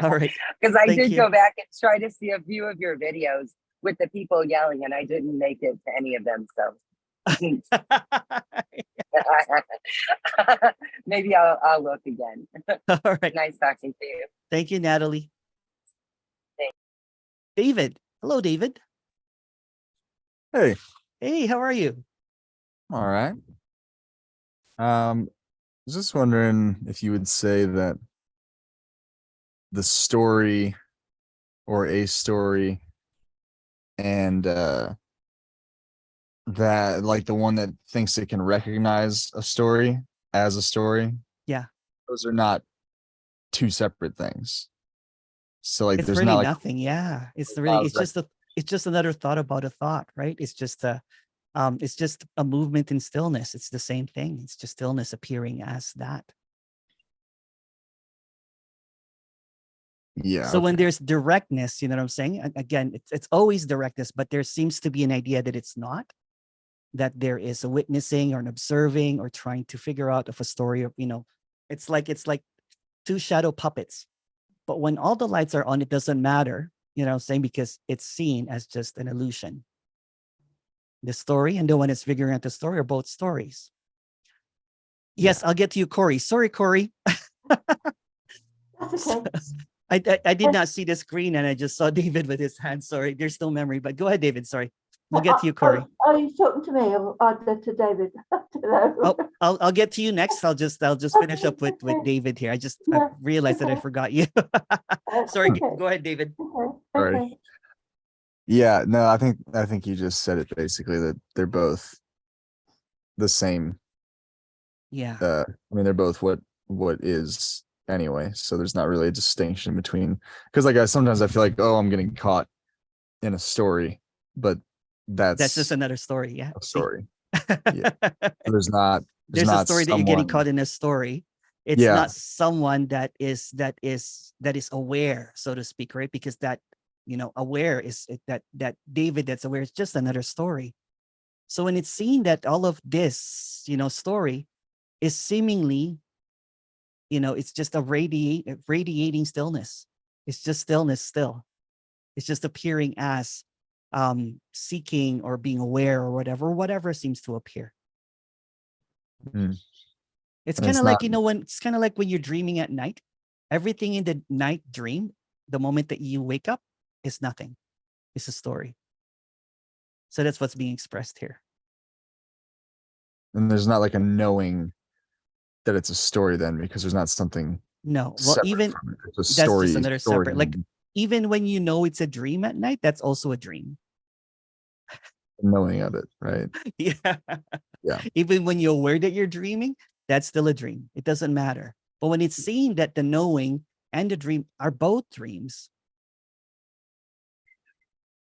All right. Because I Thank did you. go back and try to see a few of your videos with the people yelling, and I didn't make it to any of them. So maybe I'll look again. All right. Nice talking to you. Thank you, Natalie. Thanks. David. Hello, David. Hey, Hey, how are you? all right. I was just wondering if you would say that the story or a story and that like the one that thinks it can recognize a story as a story. Yeah. Those are not two separate things. So like It's there's really not like nothing. Yeah. It's like, really, it's just another thought about a thought, right? It's just a movement in stillness. It's the same thing. It's just stillness appearing as that. yeah, So when okay. there's directness, you know what I'm saying? Again, it's always directness, but there seems to be an idea that it's not, that there is a witnessing or an observing or trying to figure out of a story of, you know, it's like two shadow puppets. But when all the lights are on, it doesn't matter, you know what I'm saying? Because it's seen as just an illusion. The story and the one that's figuring out the story are both stories. Yes, I'll get to you, Corey. Sorry, Corey. That's okay. I did not see the screen and I just saw David with his hand. Sorry, there's no memory, but go ahead, David. Sorry. We'll get to you, Corey. Are you talking to me or to David? Oh, I'll get to you next. I'll just finish up with David here. I realized that I forgot you. Sorry, Okay. go ahead, David. Okay. Sorry. Okay. Yeah, no, I think you just said it basically that they're both the same. Yeah. I mean, they're both what is anyway. So there's not really a distinction between, because like sometimes I feel like, oh, I'm getting caught in a story, but that's just another story. Yeah. a story. Yeah. There's not There's a story that you're getting caught in a story. It's not someone that is aware, so to speak, right? Because that, you know, aware is that David that's aware is just another story. So when it's seen that all of this, you know, story is seemingly, you know, it's just a radiating stillness. It's just stillness still. It's just appearing as seeking or being aware or whatever seems to appear. It's kind of like, you know, it's kind of like when you're dreaming at night, everything in the night dream, the moment that you wake up is nothing. It's a story. So that's what's being expressed here. And there's not like a knowing that it's a story then, because there's not something. No, well, even it's a that's story, just another separate, like even when you know it's a dream at night, that's also a dream. Knowing of it, right? Yeah. Yeah. Even when you're aware that you're dreaming, that's still a dream. It doesn't matter. But when it's seen that the knowing and the dream are both dreams,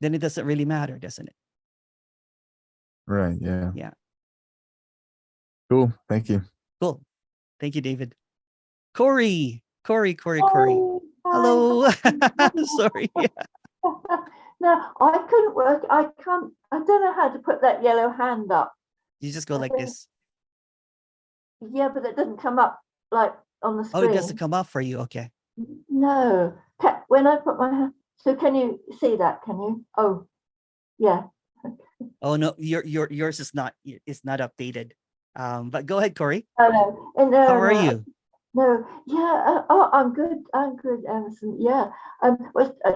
then it doesn't really matter, doesn't it? Right. Yeah. Yeah. Cool. Thank you. Cool. Thank you, David. Corey. Hi. Hello. Sorry. No, I couldn't work. I don't know how to put that yellow hand up. You just go like this. Yeah, but it doesn't come up like on the Oh, screen. it doesn't come up for you. Okay. No. When I put my hand, so can you see that? Can you? Oh, yeah. Oh no, yours is not updated. But go ahead, Corey. Oh no. No, How are no. you? No, yeah. Oh, I'm good. I'm good, Emerson. Yeah.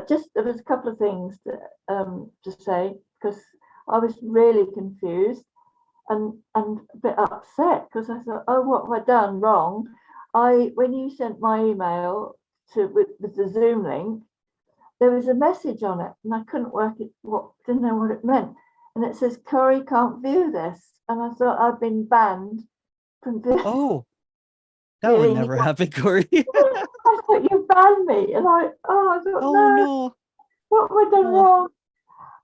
Just there was a couple of things to say, because I was really confused and a bit upset, because I thought, oh, what have I done wrong? When you sent my email with the Zoom link, there was a message on it, and I couldn't didn't know what it meant, and it says Corey can't view this, and I thought I'd been banned from viewing. Oh, that would never happen, Corey. I thought you banned me, and I thought, Oh no, no. what have I done Oh. wrong?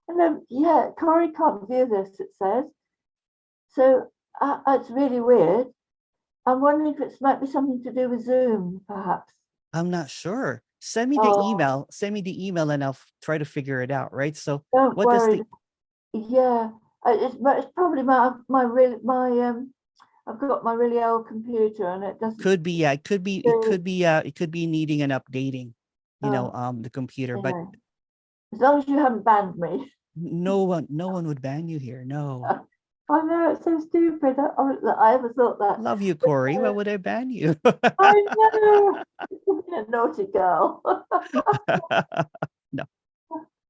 And then yeah, Corey can't view this, it says. So it's really weird. I'm wondering if it might be something to do with Zoom, perhaps. I'm not sure. Send me the email. Send me the email, and I'll try to figure it out. Right. So Don't what does worry. the Yeah, it's probably I've got my really old computer, and it doesn't. could be? Yeah, it could be. It could be needing an updating. The computer. But Anyway, as long as you haven't banned me. no one would ban you here. No. I know, it's so stupid. I ever thought that. Love you, Corey. Why would I ban you? I know. A naughty girl. No.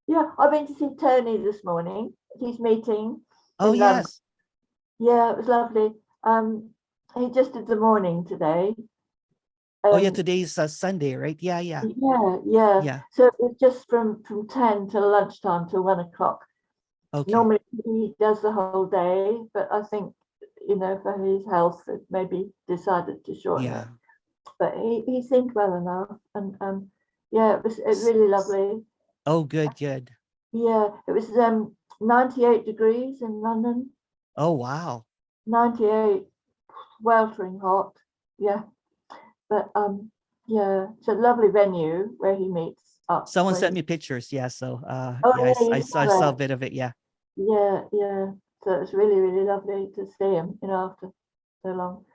Yeah, I've been to see Tony this morning. He's meeting. Oh in London. yes. Yeah, it was lovely. He just did the morning today. Oh yeah, today's Sunday, right? Yeah. Yeah. So it was just from 10 till lunchtime till 1 o'clock. Okay. Normally he does the whole day, but I think, for his health, it maybe decided to shorten it. But he seemed well enough, and yeah, it was really lovely. Oh, good. Yeah, it was 98 degrees in London. Oh wow. 98, sweltering hot. Yeah, but yeah, it's a lovely venue where he meets up. Someone sent me pictures. Yeah. So I saw a bit of it. Yeah. Yeah. So it's really, really lovely to see him, after so long.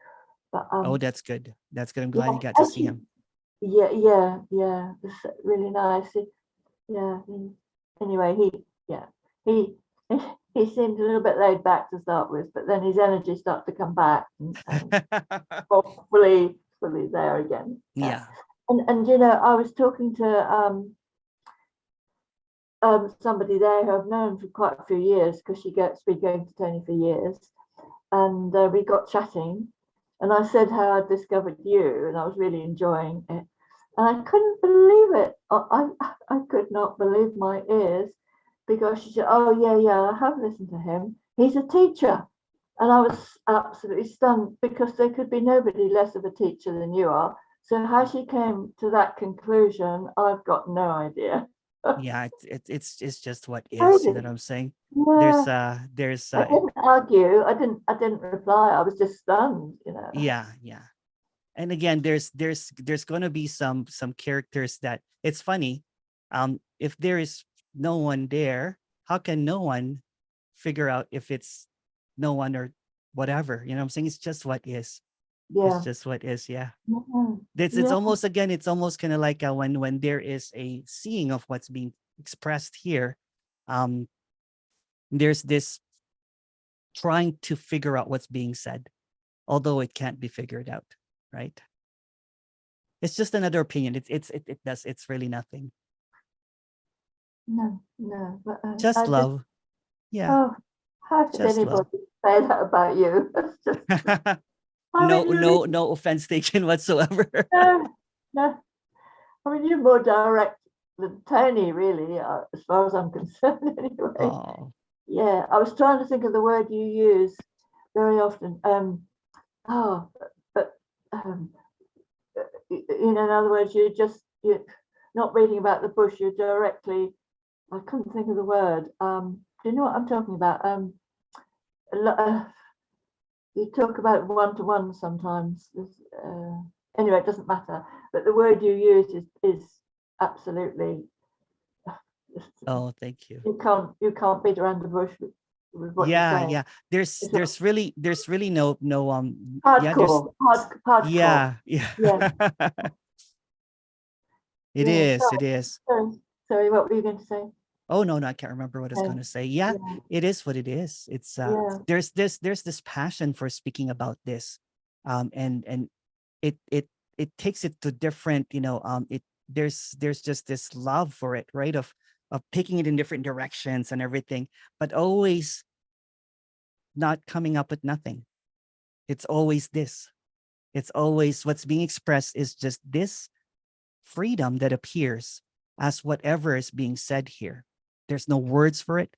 But Oh, that's good. That's good. I'm glad you got to see him. Yeah. It's really nice. Anyway, he seemed a little bit laid back to start with, but then his energy started to come back, and fully there again. Yeah. And I was talking to somebody there who I've known for quite a few years, because she's been going to Tony for years, and we got chatting, and I said how I discovered you, and I was really enjoying it, and I couldn't believe it. I could not believe my ears, because she said, "Oh yeah, I have listened to him. He's a teacher," and I was absolutely stunned, because there could be nobody less of a teacher than you are. So how she came to that conclusion, I've got no idea. Yeah, it's just what is. Crazy. You know what I'm saying? Yeah. There's I didn't argue. I didn't reply. I was just stunned. Yeah. And again, there's going to be some characters that it's funny. If there is no one there, how can no one figure out if it's no one or whatever? You know what I'm saying? It's just what is. Yeah. It's just what is. Yeah. Mhm. It's Yeah. almost, again, it's almost kind of like when there is a seeing of what's being expressed here. There's this trying to figure out what's being said, although it can't be figured out, right? It's just another opinion. It's really nothing. No. But, Just love. Yeah. Oh, how could Just anybody love. say that about you? It's just, No offense taken whatsoever. No. I mean, you're more direct than Tony, really, as far as I'm concerned. Anyway. Oh. Yeah, I was trying to think of the word you use very often. In other words, you're not reading about the bush. You're directly. I couldn't think of the word. Do you know what I'm talking about? You talk about one-to-one sometimes. Anyway, it doesn't matter. But the word you use is absolutely. Oh, thank you. You can't beat around the bush with what you're Yeah, saying. yeah. There's It's there's really there's really no yeah, there's hardcore, hardcore. yeah, yeah. Yeah. It Yeah. is, it is. Sorry, what were you going to say? Oh no, I can't remember what I was Okay. going to say. Yeah, Yeah. it is what it is. It's Yeah. there's this passion for speaking about this. And it takes it to different, it there's just this love for it, right? Of picking it in different directions and everything, but always not coming up with nothing. It's always this. It's always what's being expressed is just this freedom that appears as whatever is being said here. There's no words for it.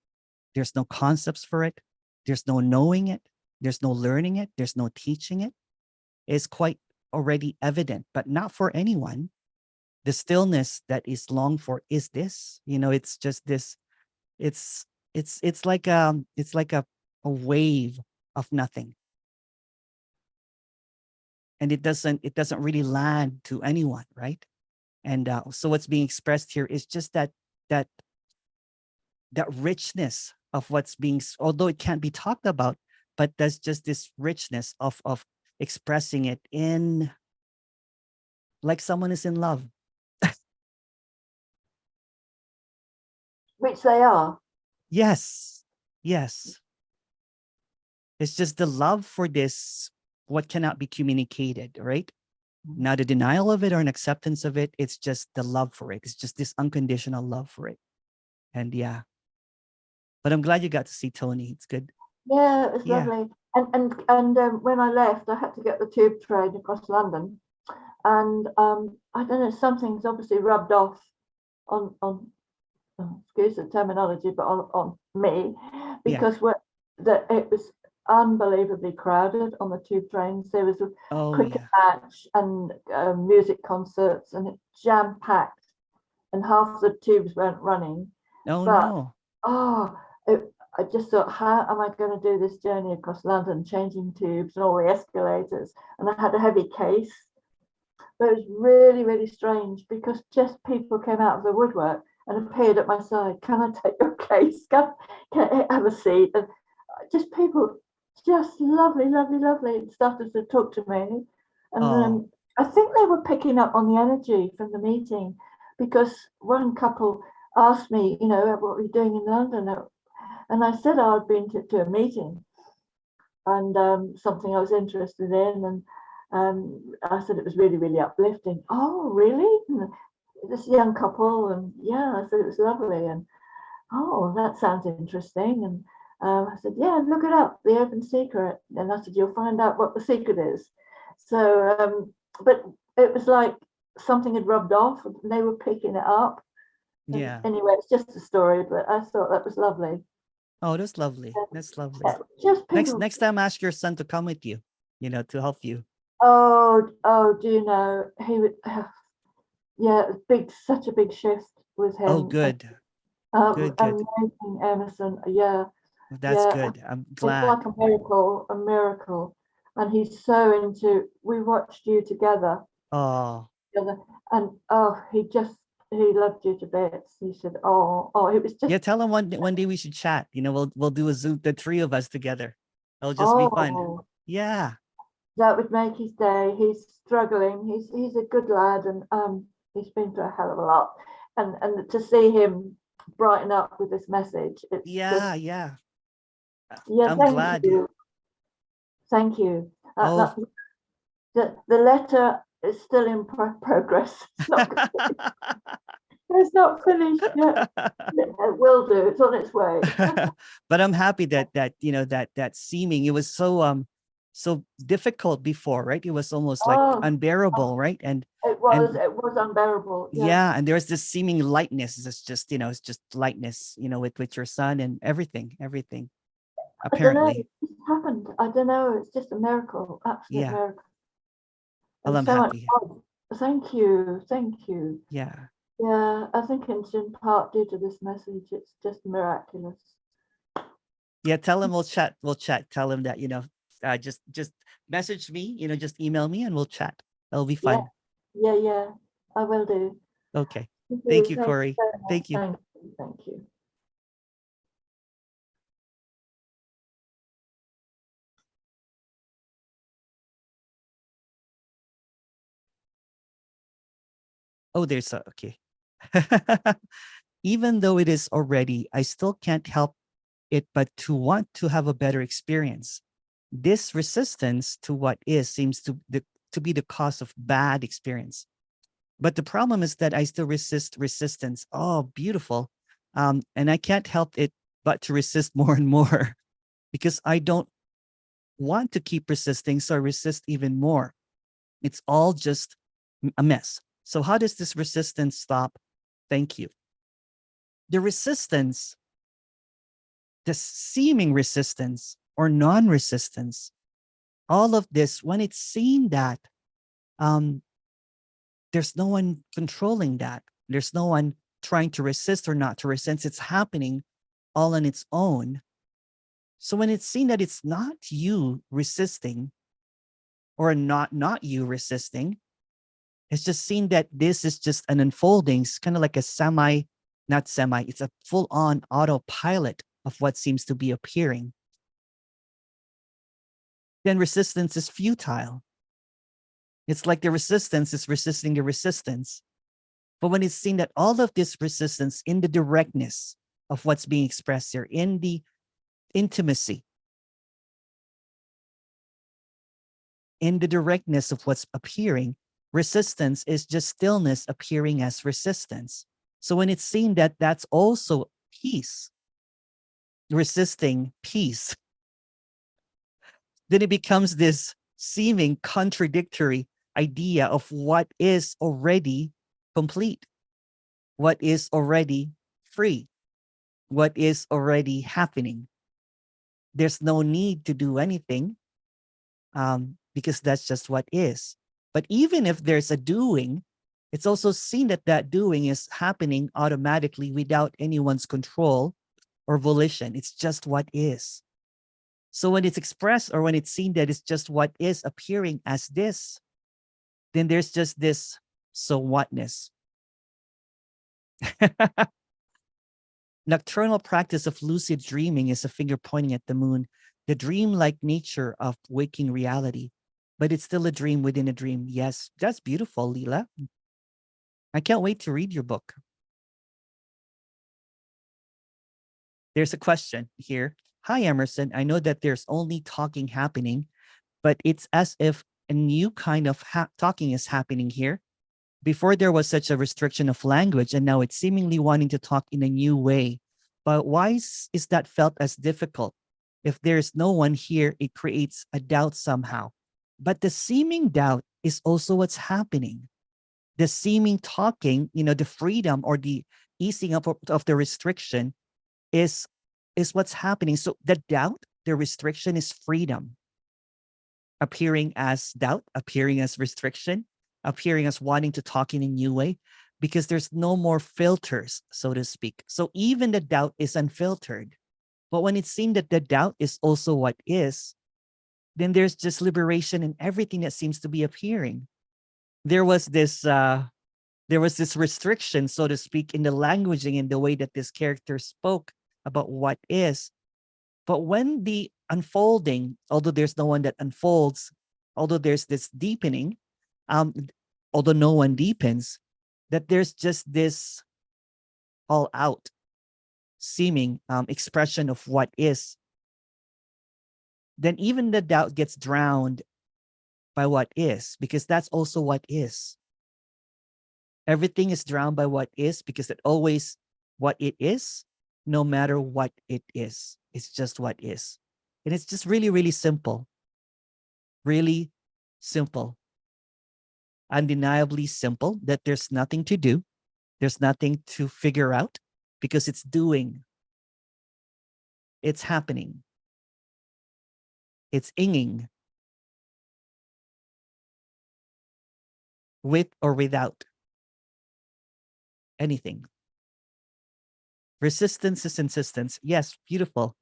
There's no concepts for it. There's no knowing it. There's no learning it. There's no teaching it. It's quite already evident, but not for anyone. The stillness that is longed for is this. It's just this. It's like a wave of nothing. And it doesn't really land to anyone, right? And so what's being expressed here is just that richness of what's being, although it can't be talked about, but there's just this richness of expressing it in like someone is in love. Which they are. Yes. It's just the love for this, what cannot be communicated, right? Not a denial of it or an acceptance of it. It's just the love for it. It's just this unconditional love for it. And yeah. But I'm glad you got to see Tony. It's good. Yeah, it was Yeah. lovely. And when I left, I had to get the tube train across London, and I don't know, something's obviously rubbed off on excuse the terminology, but on me, because it was unbelievably crowded on the tube trains. There was a cricket match and music concerts, and it jam packed, and half the tubes weren't running. Oh, but no. I just thought, how am I going to do this journey across London, changing tubes and all the escalators? And I had a heavy case. But it was really, really strange, because just people came out of the woodwork and appeared at my side. Can I take your case? Can I have a seat? And just people, just lovely, and started to talk to me. And I think they were picking up on the energy from the meeting, because one couple asked me, what were you doing in London? And I said I'd been to a meeting and something I was interested in. And I said it was really, really uplifting. Oh, really? And this young couple, and yeah, I said it was lovely. And oh, that sounds interesting. And I said, yeah, look it up, The Open Secret. And I said, you'll find out what the secret is. So, but it was like something had rubbed off, and they were picking it up. Yeah. And anyway, it's just a story, but I thought that was lovely. Oh, that's lovely. That's lovely. Just people. Next time, ask your son to come with you, to help you. Oh, do you know, he would, yeah, such a big shift with him. Oh, good. Good. Amazing, Emerson. Yeah. That's good. I'm glad. It's like a miracle. And he's so into, we watched you together. Oh. And he loved you to bits. He said, it was just. Yeah, tell him one day we should chat. We'll do a Zoom, the three of us together. It'll just be fun. Yeah. That would make his day. He's struggling. He's a good lad, and he's been through a hell of a lot. And to see him brighten up with this message, it's yeah. I'm thank glad. You. Thank you. The letter is still in progress. It's not finished yet. It will do. It's on its way. But I'm happy that seeming, it was so difficult before, right? It was almost like unbearable, right? And it was unbearable. Yeah, and there's this seeming lightness. It's just it's just lightness, with your son and everything. Apparently, it just happened. I don't know. It's just a miracle. Absolute miracle. Well, I'm happy. Thank you. Yeah. Yeah, I think it's in part due to this message. It's just miraculous. Yeah, tell him we'll chat. Tell him that, just message me, just email me and we'll chat. That'll be fun. Yeah, I will do. Okay. Thank you, Corey. Thank you. Thank you. Oh, there's a, okay. Even though it is already, I still can't help it but to want to have a better experience. This resistance to what is seems to be the cause of bad experience. But the problem is that I still resist resistance. Oh, beautiful. And I can't help it but to resist more and more because I don't want to keep resisting. So I resist even more. It's all just a mess. So how does this resistance stop? Thank you. The resistance, the seeming resistance or non-resistance, all of this, when it's seen that um, there's no one controlling that, there's no one trying to resist or not to resist, it's happening all on its own. So when it's seen that it's not you resisting or not you resisting, it's just seen that this is just an unfolding. It's kind of like a not semi, it's a full-on autopilot of what seems to be appearing. Then resistance is futile. It's like the resistance is resisting the resistance. But when it's seen that all of this resistance in the directness of what's being expressed here, in the intimacy, in the directness of what's appearing, resistance is just stillness appearing as resistance. So when it's seen that that's also peace, resisting peace, then it becomes this seeming contradictory idea of what is already complete, what is already free, what is already happening. There's no need to do anything because that's just what is. But even if there's a doing, it's also seen that that doing is happening automatically without anyone's control or volition. It's just what is. So when it's expressed or when it's seen that it's just what is appearing as this, then there's just this so whatness. Nocturnal practice of lucid dreaming is a finger pointing at the moon, the dream-like nature of waking reality. But it's still a dream within a dream. Yes, that's beautiful, Leela. I can't wait to read your book. There's a question here. Hi, Emerson. I know that there's only talking happening, but it's as if a new kind of talking is happening here. Before there was such a restriction of language, and now it's seemingly wanting to talk in a new way. But why is that felt as difficult? If there's no one here, it creates a doubt somehow. But the seeming doubt is also what's happening. The seeming talking, the freedom or the easing up of the restriction is what's happening. So the doubt, the restriction is freedom. Appearing as doubt, appearing as restriction, appearing as wanting to talk in a new way, because there's no more filters, so to speak. So even the doubt is unfiltered. But when it's seen that the doubt is also what is, then there's just liberation in everything that seems to be appearing. There was this restriction, so to speak, in the languaging, in the way that this character spoke about what is. But when the unfolding, although there's no one that unfolds, although there's this deepening, although no one deepens, that there's just this all out seeming expression of what is, then even the doubt gets drowned by what is, because that's also what is. Everything is drowned by what is, because it always what it is, no matter what it is. It's just what is. And it's just really, really simple. Really simple. Undeniably simple, that there's nothing to do. There's nothing to figure out because it's doing. It's happening. It's inging. With or without anything. Resistance is insistence. Yes, beautiful.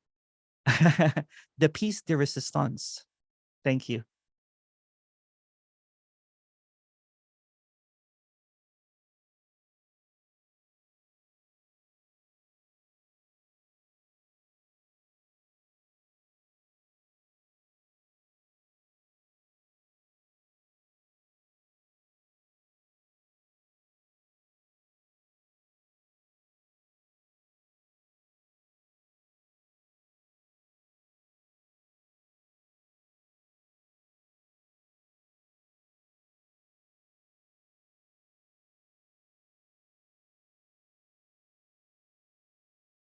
The piece de resistance. Thank you.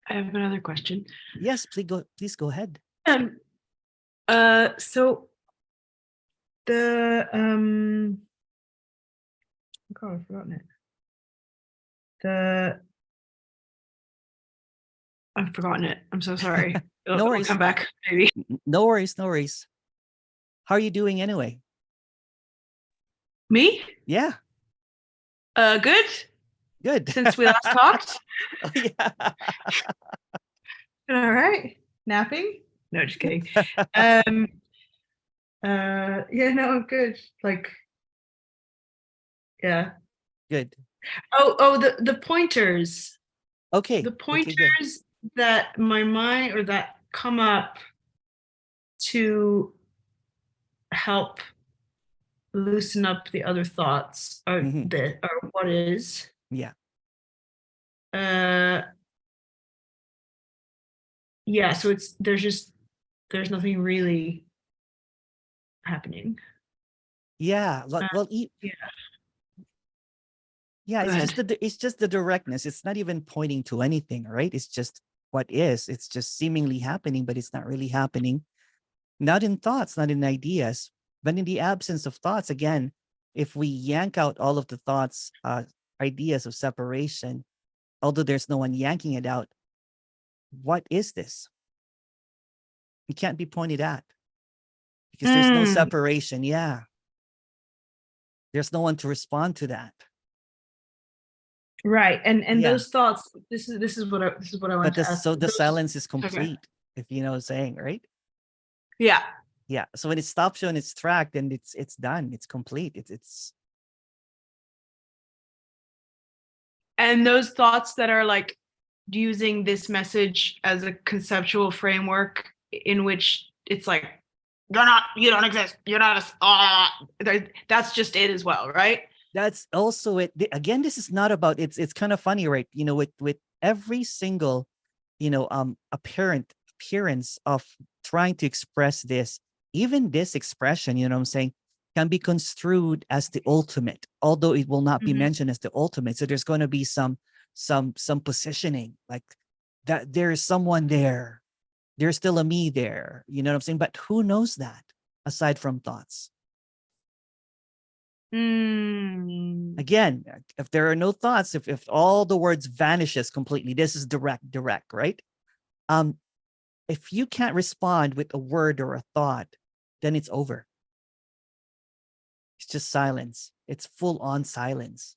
I have another question. Yes, please go ahead. So the oh God, I've forgotten it. I've forgotten it. I'm so sorry. No It'll worries. come back, maybe. No worries, no worries. How are you doing anyway? Me? Yeah, Good. good. Since we last talked. Oh, yeah. All right. Napping? No, just kidding. Yeah, no, I'm good. Like, yeah. Good. Oh, the pointers. Okay. The Okay, good. pointers that my mind or that come up to help loosen up the other thoughts are Mhm. are what is. Yeah. Yeah, so there's nothing really happening. Yeah. Well, Yeah. yeah, Go ahead. it's just the directness. It's not even pointing to anything, right? It's just what is. It's just seemingly happening, but it's not really happening. Not in thoughts, not in ideas, but in the absence of thoughts. Again, if we yank out all of the thoughts, ideas of separation, although there's no one yanking it out, what is this? It can't be pointed at because there's no separation. Yeah. There's no one to respond to that. Right. And Yeah. those thoughts, this is what I wanted But to ask. so the Those- silence is okay. complete, if you know what I'm saying, right? Yeah. Yeah. So when it stops you on its track, then it's done. It's complete. It's And those thoughts that are like using this message as a conceptual framework in which it's like, you don't exist. You're not that's just it as well, right? that's also it. Again, this is not about it's kind of funny, right? You know, with every single, appearance of trying to express this, even this expression, you know what I'm saying, can be construed as the ultimate, although it will not be Mhm. mentioned as the ultimate. So there's going to be some positioning, like that there is someone there. There's still a me there. You know what I'm saying? But who knows that aside from thoughts? Again, if there are no thoughts, if all the words vanishes completely, this is direct, right? If you can't respond with a word or a thought, then it's over. It's just silence. It's full on silence,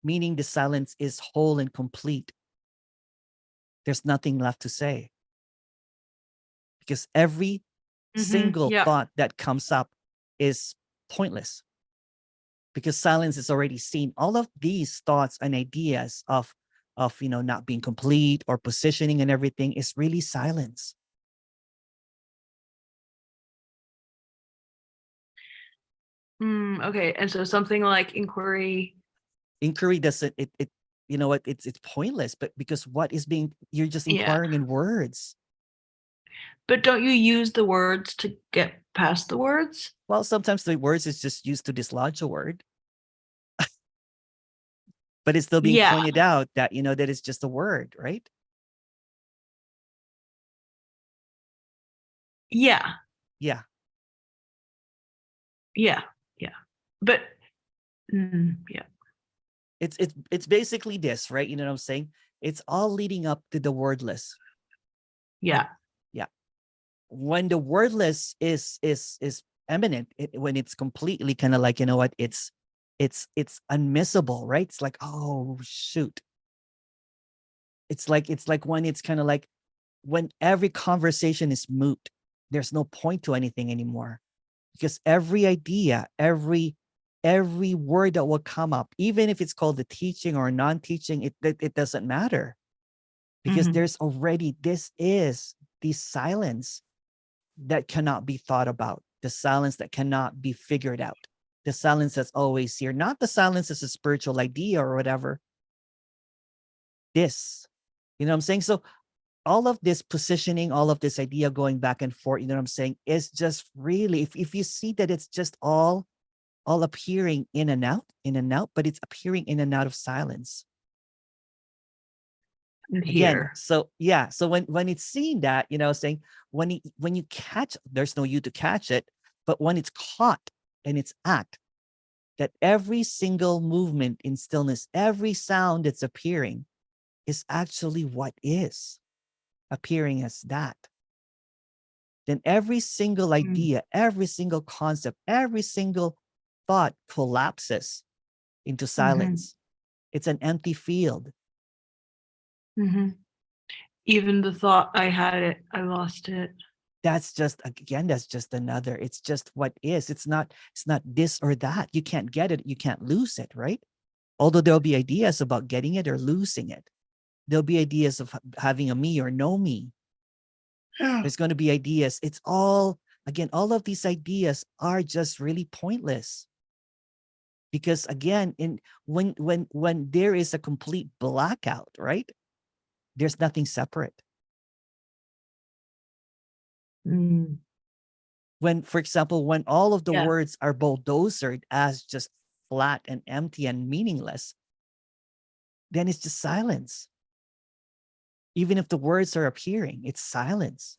meaning the silence is whole and complete. There's nothing left to say because every single Yeah. thought that comes up is pointless because silence is already seen. All of these thoughts and ideas of not being complete or positioning and everything is really silence. Okay. And so something like inquiry Doesn't it you know what, it's pointless, but because what is being, you're just inquiring in words. But don't you use the words to get past the words? Well, sometimes the words is just used to dislodge a word, but it's still being pointed out that that is just a word, right? Yeah. Yeah. But yeah. It's basically this, right? You know what I'm saying? It's all leading up to the wordless. Yeah. When the wordless is eminent, when it's completely kind of like, you know what, it's unmissable, right? It's like, oh shoot. It's like when it's kind of like when every conversation is moot, there's no point to anything anymore because every idea, every word that will come up, even if it's called the teaching or non-teaching, it doesn't matter because there's already, this is the silence that cannot be thought about, the silence that cannot be figured out, the silence that's always here, not the silence as a spiritual idea or whatever. This, you know what I'm saying? So all of this positioning, all of this idea going back and forth, you know what I'm saying, is just really, if you see that it's just all appearing in and out, but it's appearing in and out of silence. And Again, here. so yeah, so when it's seeing that, saying when you catch, there's no you to catch it, but when it's caught and it's act, that every single movement in stillness, every sound that's appearing is actually what is appearing as that. Then every single idea, every single concept, every single thought collapses into silence. It's an empty field. Even the thought I had it, I lost it. That's just, again, that's just another, it's just what is. It's not this or that. You can't get it, you can't lose it, right? Although there'll be ideas about getting it or losing it. There'll be ideas of having a me or no me. There's going to be ideas. It's all, again, all of these ideas are just really pointless. Because again, when there is a complete blackout, right? There's nothing separate. When, for example, when all of the words are bulldozed as just flat and empty and meaningless, then it's just silence. Even if the words are appearing, it's silence.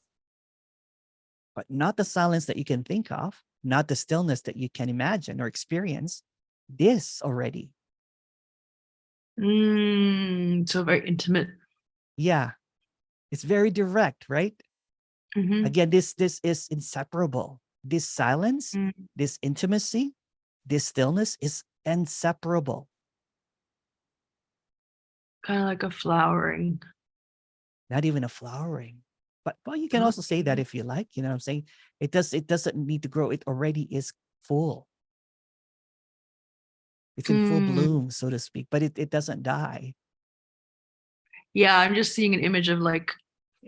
But not the silence that you can think of, not the stillness that you can imagine or experience. This already. So very intimate. Yeah. It's very direct, right? Again, this is inseparable. This silence, this intimacy, this stillness is inseparable. Kind of like a flowering. Not even a flowering. But well, you can also say that if you like, you know what I'm saying? It doesn't need to grow. It already is full. It's in full bloom, so to speak, but it doesn't die. Yeah, I'm just seeing an image of like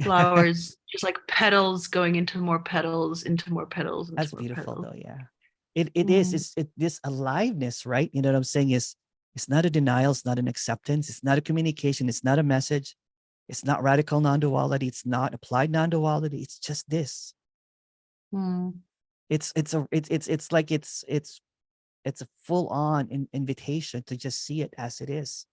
flowers, just like petals going into more petals, into more petals. That's beautiful though, yeah. It is, this aliveness, right? You know what I'm saying? It's not a denial, it's not an acceptance, it's not a communication, it's not a message, it's not radical non-duality, it's not applied non-duality, it's just this. It's a full-on invitation to just see it as it is.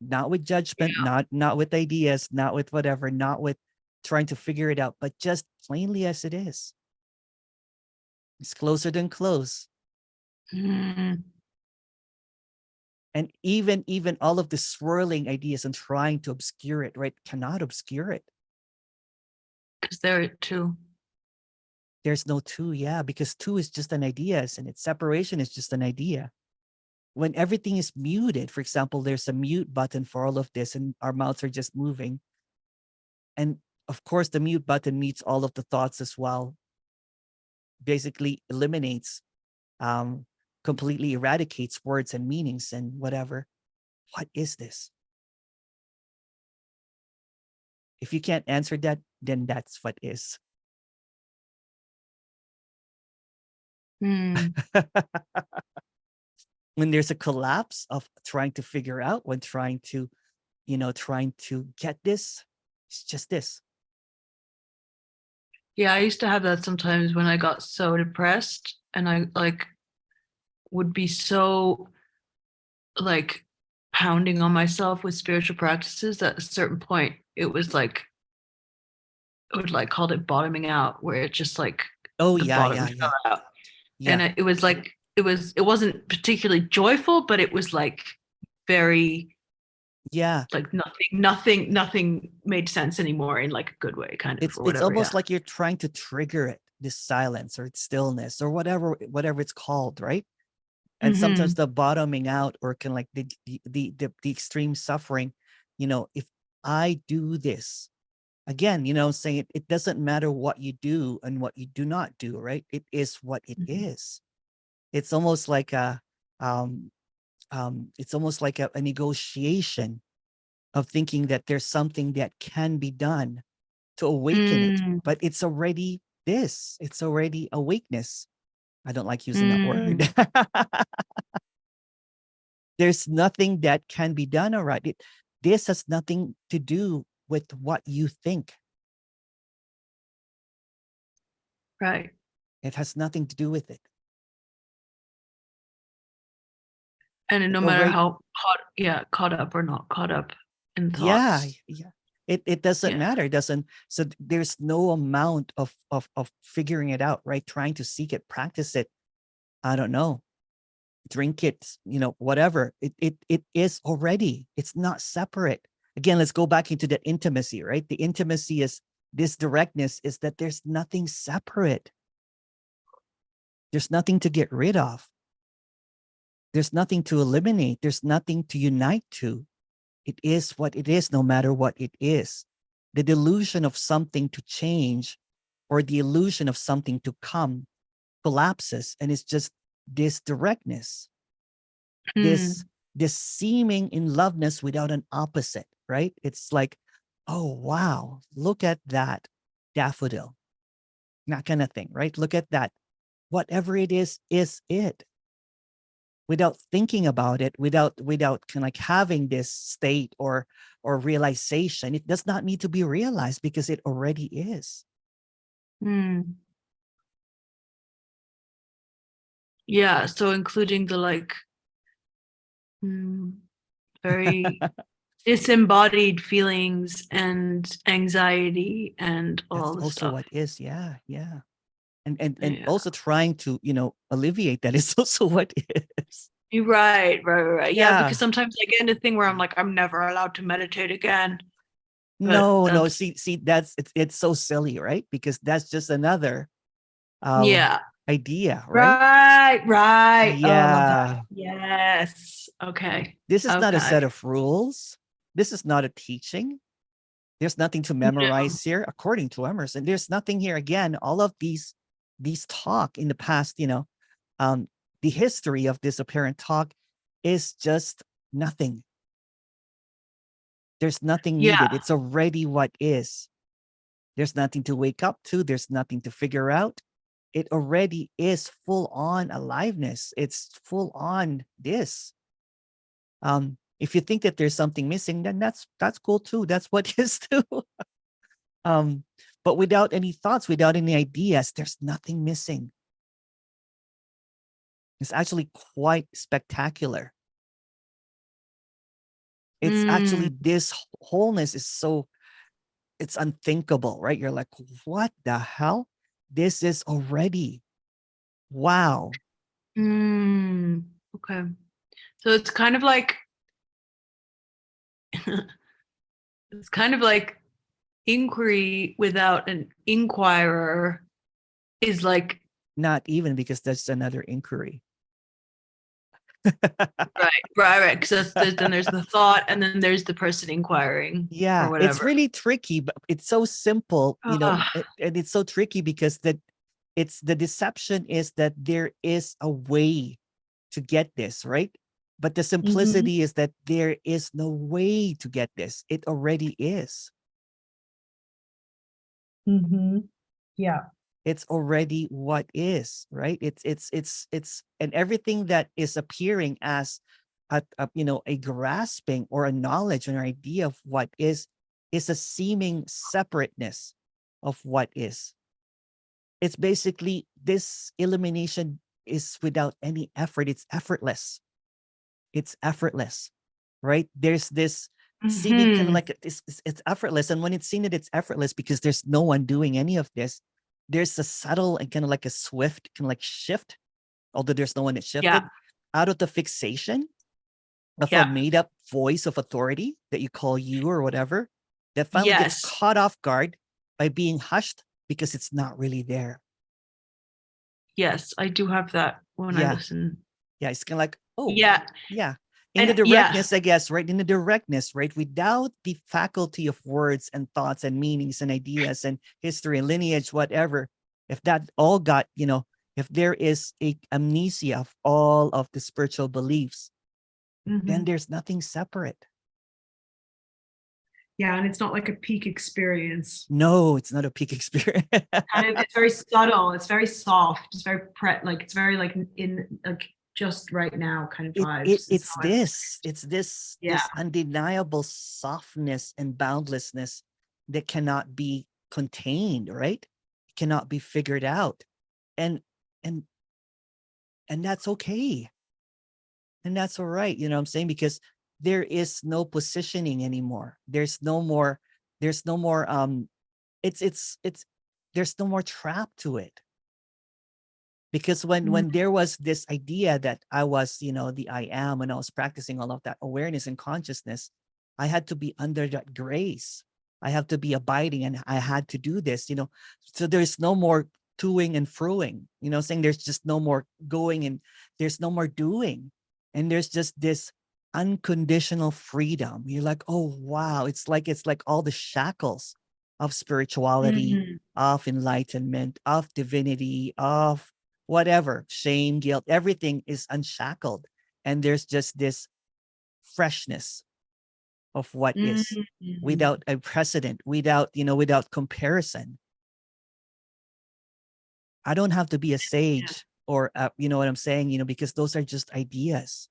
Not with judgment, not with ideas, not with whatever, not with trying to figure it out, but just plainly as it is. It's closer than close. And even all of the swirling ideas and trying to obscure it, right, cannot obscure it. Because there are two. There's no two, yeah, because two is just an idea, and its separation is just an idea. When everything is muted, for example, there's a mute button for all of this and our mouths are just moving. And of course, the mute button mutes all of the thoughts as well. Basically eliminates, completely eradicates words and meanings and whatever. What is this? If you can't answer that, then that's what is. When there's a collapse of trying to figure out, when trying to get this, it's just this. Yeah, I used to have that sometimes when I got so depressed and I like would be so like pounding on myself with spiritual practices that at a certain point it was like I would like called it bottoming out, where it just like Oh the yeah, bottom yeah, fell yeah. out. Yeah. And it was like it wasn't particularly joyful, but it was like very like nothing made sense anymore in like a good way, kind of. It's almost like you're trying to trigger it, this silence or stillness or whatever it's called, right? And sometimes the bottoming out or kind of like the extreme suffering, if I do this again, I'm saying it doesn't matter what you do and what you do not do, right? It is what it is. It's almost like a negotiation of thinking that there's something that can be done to awaken it, but it's already this. It's already awakeness. I don't like using that word. There's nothing that can be done. All right. This has nothing to do with what you think. Right. It has nothing to do with it. And no matter Already, how caught up or not caught up in yeah, thoughts. yeah. It doesn't Yeah. matter. It doesn't. So there's no amount of figuring it out, right? Trying to seek it, practice it. I don't know. Drink it, whatever. It is already. It's not separate. Again, let's go back into that intimacy, right? The intimacy is this directness, is that there's nothing separate. There's nothing to get rid of. There's nothing to eliminate. There's nothing to unite to. It is what it is, no matter what it is. The delusion of something to change or the illusion of something to come collapses, and it's just this directness, this seeming in loveness without an opposite, right? It's like, oh wow, look at that daffodil, that kind of thing, right? Look at that. Whatever it is it. Without thinking about it, without kind of like having this state or realization. It does not need to be realized because it already is. Yeah, so including the very disembodied feelings and anxiety and all That's the also stuff. what is. Yeah. And Yeah. also trying to, alleviate that is also what is. You're right. Yeah, Yeah. because sometimes I get into a thing where I'm like, I'm never allowed to meditate again. But No. See, that's it's so silly, right? Because that's just another idea, right? Right. Oh, I love that. Yeah. Yes. Okay. This is not a set Okay. of rules. This is not a teaching. There's nothing to memorize here, according to Emerson. There's nothing here. Again, all of these talk in the past, the history of this apparent talk is just nothing. There's nothing needed. It's already what is. There's nothing to wake up to. There's nothing to figure out. It already is full on aliveness. It's full on this. If you think that there's something missing, then that's cool too. That's what is too. But without any thoughts, without any ideas, there's nothing missing. It's actually quite spectacular. It's actually, this wholeness is it's unthinkable, right? You're like, what the hell? This is already, wow. Okay. So it's kind of like, inquiry without an inquirer is like, not even, because that's another inquiry. right. Because then there's the thought, and then there's the person inquiring. Yeah, or whatever. it's really tricky, but it's so simple, and it's so tricky because the deception is that there is a way to get this, right? But the simplicity is that there is no way to get this. It already is. Yeah. It's already what is, right? It's and everything that is appearing as a grasping or a knowledge or an idea of what is a seeming separateness of what is. It's basically, this elimination is without any effort. It's effortless. It's effortless, right? There's this seeming kind of like it's effortless. And when it's seen that it's effortless because there's no one doing any of this, there's a subtle and kind of like a swift kind of like shift, although there's no one that shifted, out of the fixation of a made up voice of authority that you call you or whatever, that finally gets caught off guard by being hushed because it's not really there. Yes, I do have that when I listen. Yeah, it's kind of like, oh, yeah. In the directness, I guess, right? In the directness, right? Without the faculty of words and thoughts and meanings and ideas and history and lineage, whatever, if that all got, if there is a amnesia of all of the spiritual beliefs, then there's nothing separate. Yeah, and it's not like a peak experience. No, it's not a peak experience. And it's very subtle. It's very soft. It's very it's very like in like just right now kind of vibes. It's this undeniable softness and boundlessness that cannot be contained, right? It cannot be figured out. And that's okay. And that's all right, you know what I'm saying? Because there is no positioning anymore. There's no more, it's there's no more trap to it. Because when there was this idea that I was, the I am, when I was practicing all of that awareness and consciousness, I had to be under that grace. I have to be abiding, and I had to do this, so there's no more toing and froing, saying there's just no more going, and there's no more doing. And there's just this unconditional freedom. You're like, oh, wow. It's like all the shackles of spirituality, of enlightenment, of divinity, of whatever, shame, guilt, everything is unshackled. And there's just this freshness of what is, without a precedent, without comparison. I don't have to be a sage or, you know what I'm saying, because those are just ideas.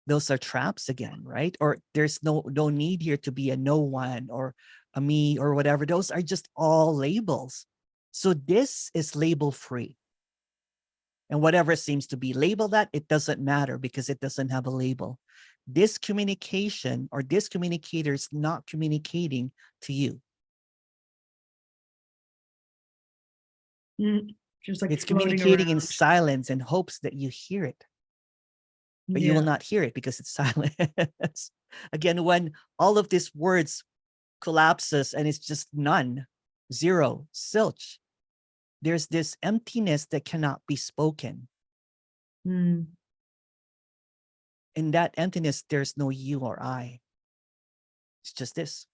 Those are traps again, right? Or there's no need here to be a no one or a me or whatever. Those are just all labels. So this is label free. And whatever seems to be labeled that, it doesn't matter because it doesn't have a label. This communication or this communicator is not communicating to you. Just like it's communicating in around. silence and hopes that you hear it. But you will not hear it because it's silent. Again, when all of these words collapses and it's just none, zero, zilch, there's this emptiness that cannot be spoken. In that emptiness, there's no you or I. It's just this.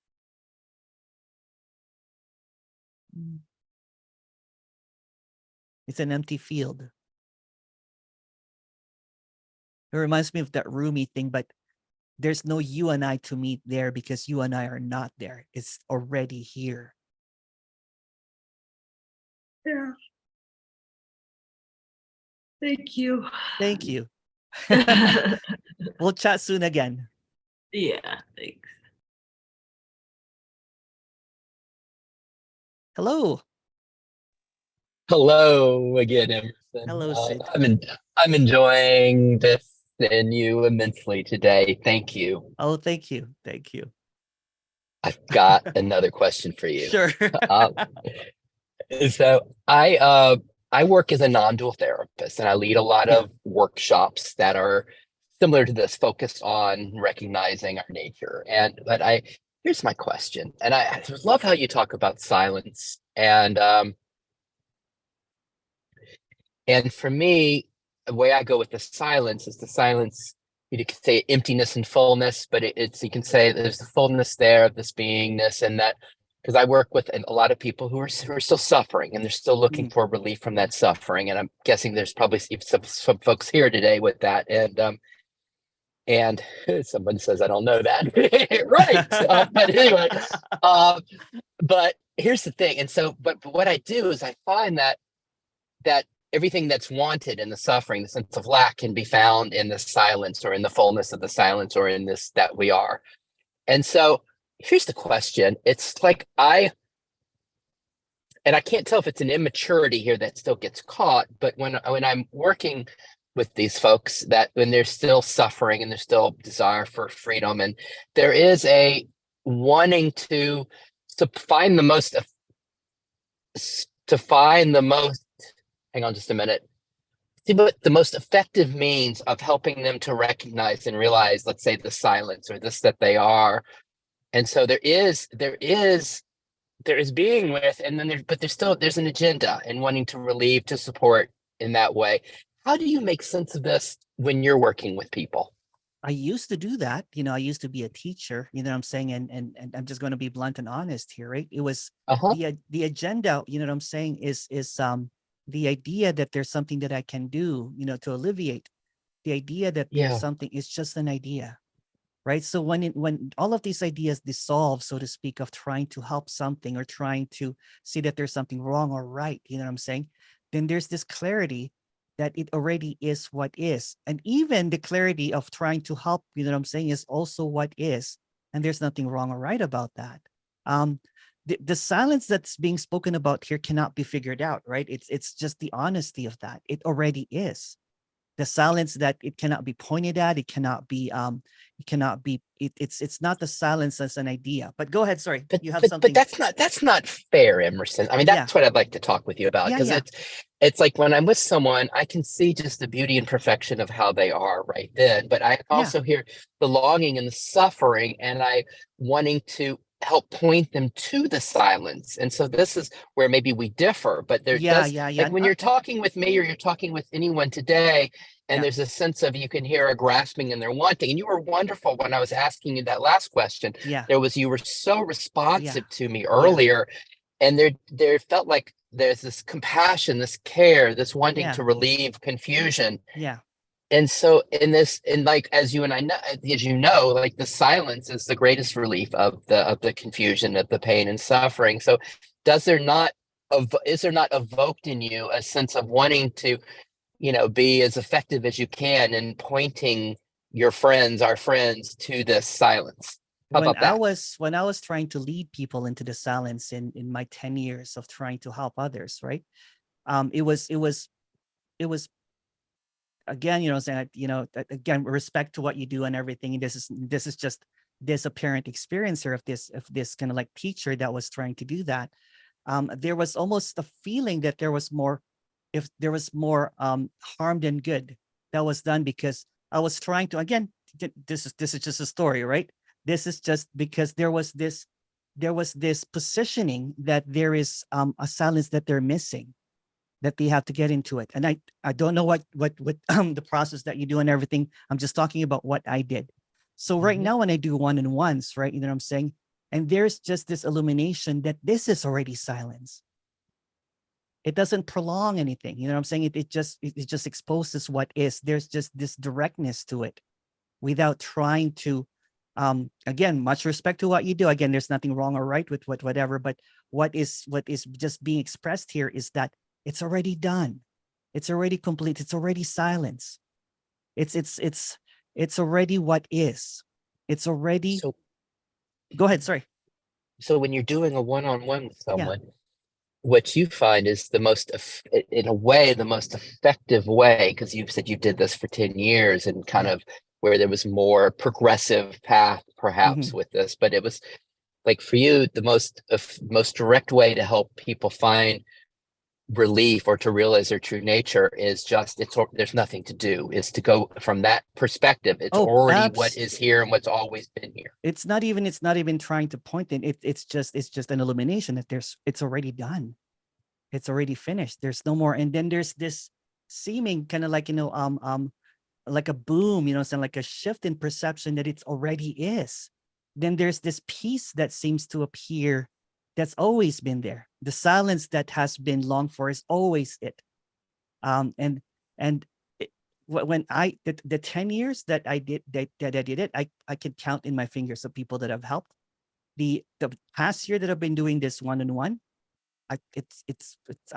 It's an empty field. It reminds me of that Rumi thing, but there's no you and I to meet there because you and I are not there. It's already here. Yeah. Thank you. Thank you. We'll chat soon again. Yeah, thanks. Hello. Hello again, Emerson. Hello, Sid. I'm enjoying this and you immensely today. Thank you. Oh, thank you. Thank you. I've got another question for you. Sure. So I work as a non-dual therapist, and I lead a lot of workshops that are similar to this, focused on recognizing our nature. But here's my question, and I love how you talk about silence, and for me, the way I go with the silence is the silence. You could say emptiness and fullness, but it's you can say there's the fullness there of this beingness, and that because I work with a lot of people who are still suffering and they're still looking for relief from that suffering. And I'm guessing there's probably some folks here today with that. And someone says, I don't know that. Right. But anyway, but here's the thing. And so, but what I do is I find that everything that's wanted in the suffering, the sense of lack, can be found in the silence or in the fullness of the silence or in this that we are. And so here's the question. It's like I can't tell if it's an immaturity here that still gets caught, but when I'm working with these folks, that when they're still suffering and there's still desire for freedom, and there is a wanting to find the most, hang on just a minute. See, but the most effective means of helping them to recognize and realize, let's say, the silence or this that they are. And so there is being with, and then there's an agenda and wanting to relieve, to support in that way. How do you make sense of this when you're working with people? I used to do that. I used to be a teacher, what I'm saying? And I'm just going to be blunt and honest here, right? It was the agenda, what I'm saying is the idea that there's something that I can do, to alleviate. The idea that there's something is just an idea, right? So when all of these ideas dissolve, so to speak, of trying to help something or trying to see that there's something wrong or right, what I'm saying? Then there's this clarity that it already is what is. And even the clarity of trying to help, what I'm saying, is also what is. And there's nothing wrong or right about that. The silence that's being spoken about here cannot be figured out, right? It's just the honesty of that. It already is. The silence that it cannot be pointed at, it cannot be it's not the silence as an idea. But go ahead, sorry. But You have but something. that's not fair, Emerson. I mean, Yeah. that's what I'd like to talk with you about, Yeah, because yeah. it's like when I'm with someone, I can see just the beauty and perfection of how they are right then, but I also hear the longing and the suffering, and I wanting to help point them to the silence. And so this is where maybe we differ, but there Yeah, does, yeah, yeah. like when you're talking with me or you're talking with anyone today, and Yeah. there's a sense of, you can hear a grasping and they're wanting. And you were wonderful when I was asking you that last question. Yeah. You were so responsive to me earlier, and there felt like there's this compassion, this care, this wanting to relieve confusion. Yeah. And so in like, as you and I know, as you know, like the silence is the greatest relief of the confusion, of the pain and suffering. So is there not evoked in you a sense of wanting to, be as effective as you can in pointing our friends to this silence? How about that? When I was trying to lead people into the silence in my 10 years of trying to help others, right? It was again, saying, again, respect to what you do and everything. And this is just this apparent experiencer of this kind of like teacher that was trying to do that. There was almost a feeling that there was more harm than good that was done, because I was trying to, again, this is just a story, right? This is just because there was this positioning that there is a silence that they're missing, that they have to get into it. And I don't know what the process that you do and everything. I'm just talking about what I did. So right now when I do one-on-ones, right, you know what I'm saying? And there's just this illumination that this is already silence. It doesn't prolong anything. You know what I'm saying? It just exposes what is. There's just this directness to it without trying to, again, much respect to what you do. Again, there's nothing wrong or right with whatever, but what is just being expressed here is that it's already done. It's already complete. It's already silence. It's already what is. It's already. So go ahead. Sorry. So when you're doing a one-on-one with someone, what you find is the most effective way, because you've said you did this for 10 years and kind of where there was more progressive path perhaps with this, but it was like for you, the most direct way to help people find relief or to realize their true nature is just there's nothing to do, is to go from that perspective. It's already what is here and what's always been here. It's not even trying to point it. It's just an illumination that it's already done. It's already finished. There's no more. And then there's this seeming kind of like, like a boom, so like a shift in perception that it's already is. Then there's this peace that seems to appear that's always been there. The silence that has been longed for is always it. When the 10 years that I did it, I can count in my fingers of people that have helped. The past year that I've been doing this one-on-one, I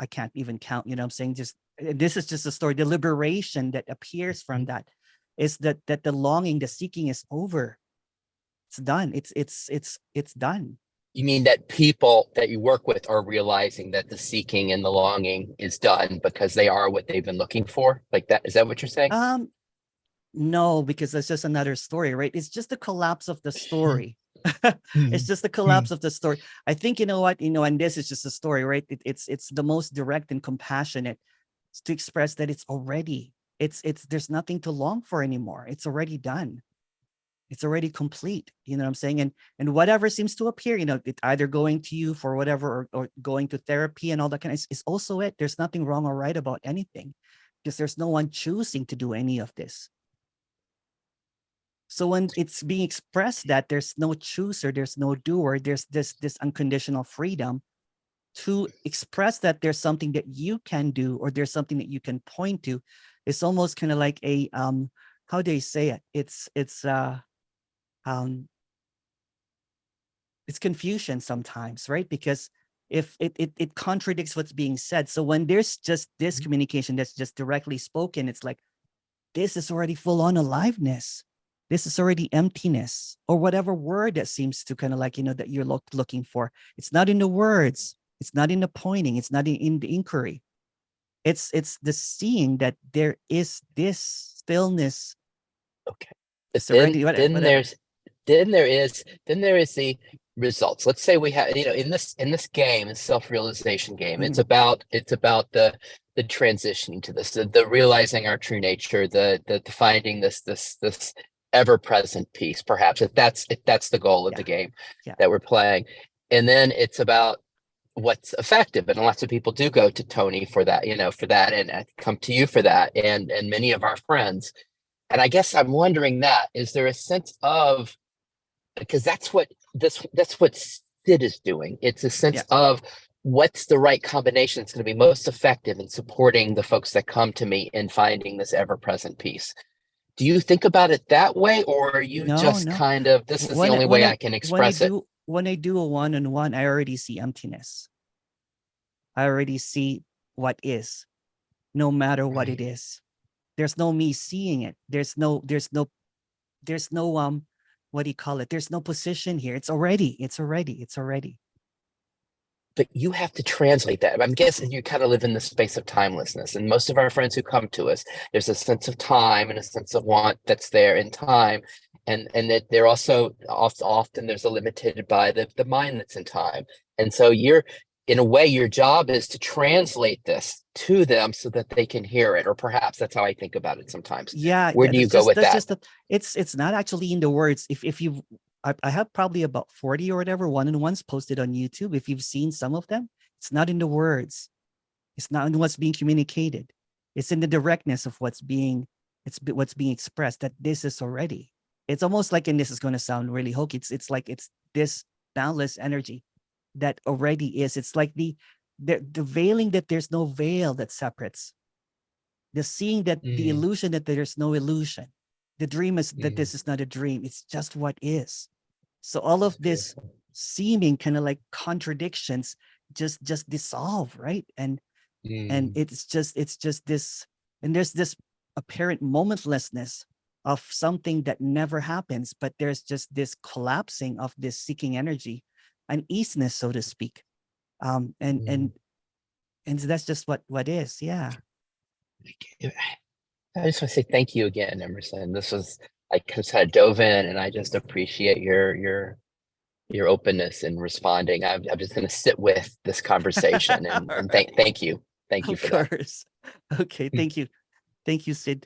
can't even count. You know what I'm saying? Just this is just a story. The liberation that appears from that is that the longing, the seeking is over. It's done. It's done. You mean that people that you work with are realizing that the seeking and the longing is done because they are what they've been looking for? Like that? Is that what you're saying? No, because that's just another story, right? It's just the collapse of the story. It's just the collapse of the story. I think, and this is just a story, right? It's the most direct and compassionate to express that it's already, there's nothing to long for anymore. It's already done. It's already complete. You know what I'm saying? And whatever seems to appear, it either going to you for whatever or going to therapy and all that kind of is also it. There's nothing wrong or right about anything, because there's no one choosing to do any of this. So when it's being expressed that there's no chooser, there's no doer, there's this unconditional freedom to express that there's something that you can do or there's something that you can point to. It's almost kind of like a how do you say it? It's confusion sometimes, right? Because if it contradicts what's being said. So when there's just this communication that's just directly spoken, it's like, this is already full on aliveness. This is already emptiness, or whatever word that seems to kind of like, that you're looking for. It's not in the words. It's not in the pointing. It's not in the inquiry. It's the seeing that there is this stillness. Okay. But Serenity, then whatever. then there is the results. Let's say we have, in this game, this self-realization game, it's about the transitioning to this, the realizing our true nature, the finding this ever-present peace, perhaps, if that's the goal of the game that we're playing. And then it's about what's effective, and lots of people do go to Tony for that, and come to you for that, and many of our friends. And I guess I'm wondering, that is there a sense of, because that's what Sid is doing. It's a sense of what's the right combination that's going to be most effective in supporting the folks that come to me in finding this ever-present peace. Do you think about it that way, or are you just kind of, this is the only way I can express it? When I do a one-on-one, I already see emptiness. I already see what is, no matter what it is. There's no me seeing it. There's no what do you call it? There's no position here. It's already. But you have to translate that. I'm guessing you kind of live in the space of timelessness. And most of our friends who come to us, there's a sense of time and a sense of want that's there in time. And that they're also often there's a limited by the mind that's in time. And so in a way, your job is to translate this to them so that they can hear it, or perhaps that's how I think about it sometimes. Yeah. Where do you go with that? It's not actually in the words. If you, I have probably about 40 or whatever one-on-ones posted on YouTube. If you've seen some of them, it's not in the words. It's not in what's being communicated. It's in the directness of what's being expressed, that this is already. It's almost like, and this is going to sound really hokey, it's like it's this boundless energy that already is. It's like the veiling, that there's no veil that separates. The seeing that the illusion that there's no illusion. The dream is that this is not a dream. It's just what is. So all of this seeming kind of like contradictions just dissolve, right? And it's just this, and there's this apparent momentlessness of something that never happens, but there's just this collapsing of this seeking energy, an easiness, so to speak. And so that's just what is. Yeah. I just want to say thank you again, Emerson. This was, I just had dove in, and I just appreciate your openness in responding. I'm just going to sit with this conversation and thank you. Thank you for that. Of course. Okay. Thank you, Sid.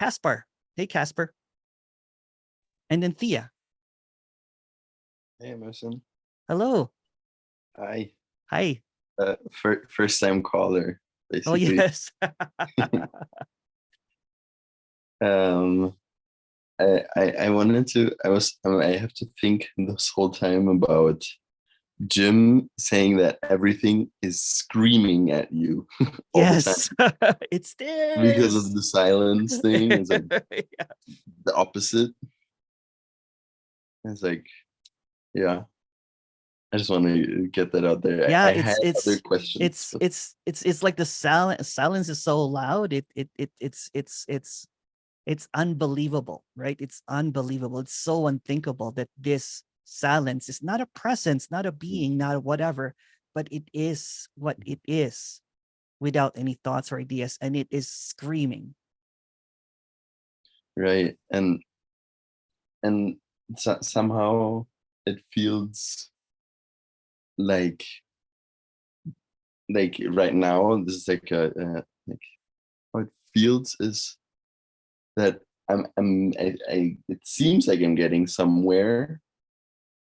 Caspar. Hey, Caspar. And then Thea. Hey, Emerson. Hello. Hi. Hi. First time caller, basically. Oh, yes. I wanted to, I have to think this whole time about Jim saying that everything is screaming at you all the time. It's this. Because of the silence thing. It's like the opposite. It's like, yeah. I just want to get that out there. Yeah, I had other questions. It's like the silence is so loud. It's unbelievable, right? It's unbelievable. It's so unthinkable that this silence is not a presence, not a being, not a whatever, but it is what it is, without any thoughts or ideas, and it is screaming. Right, and somehow it feels like right now, this is like how it feels is that it seems like I'm getting somewhere,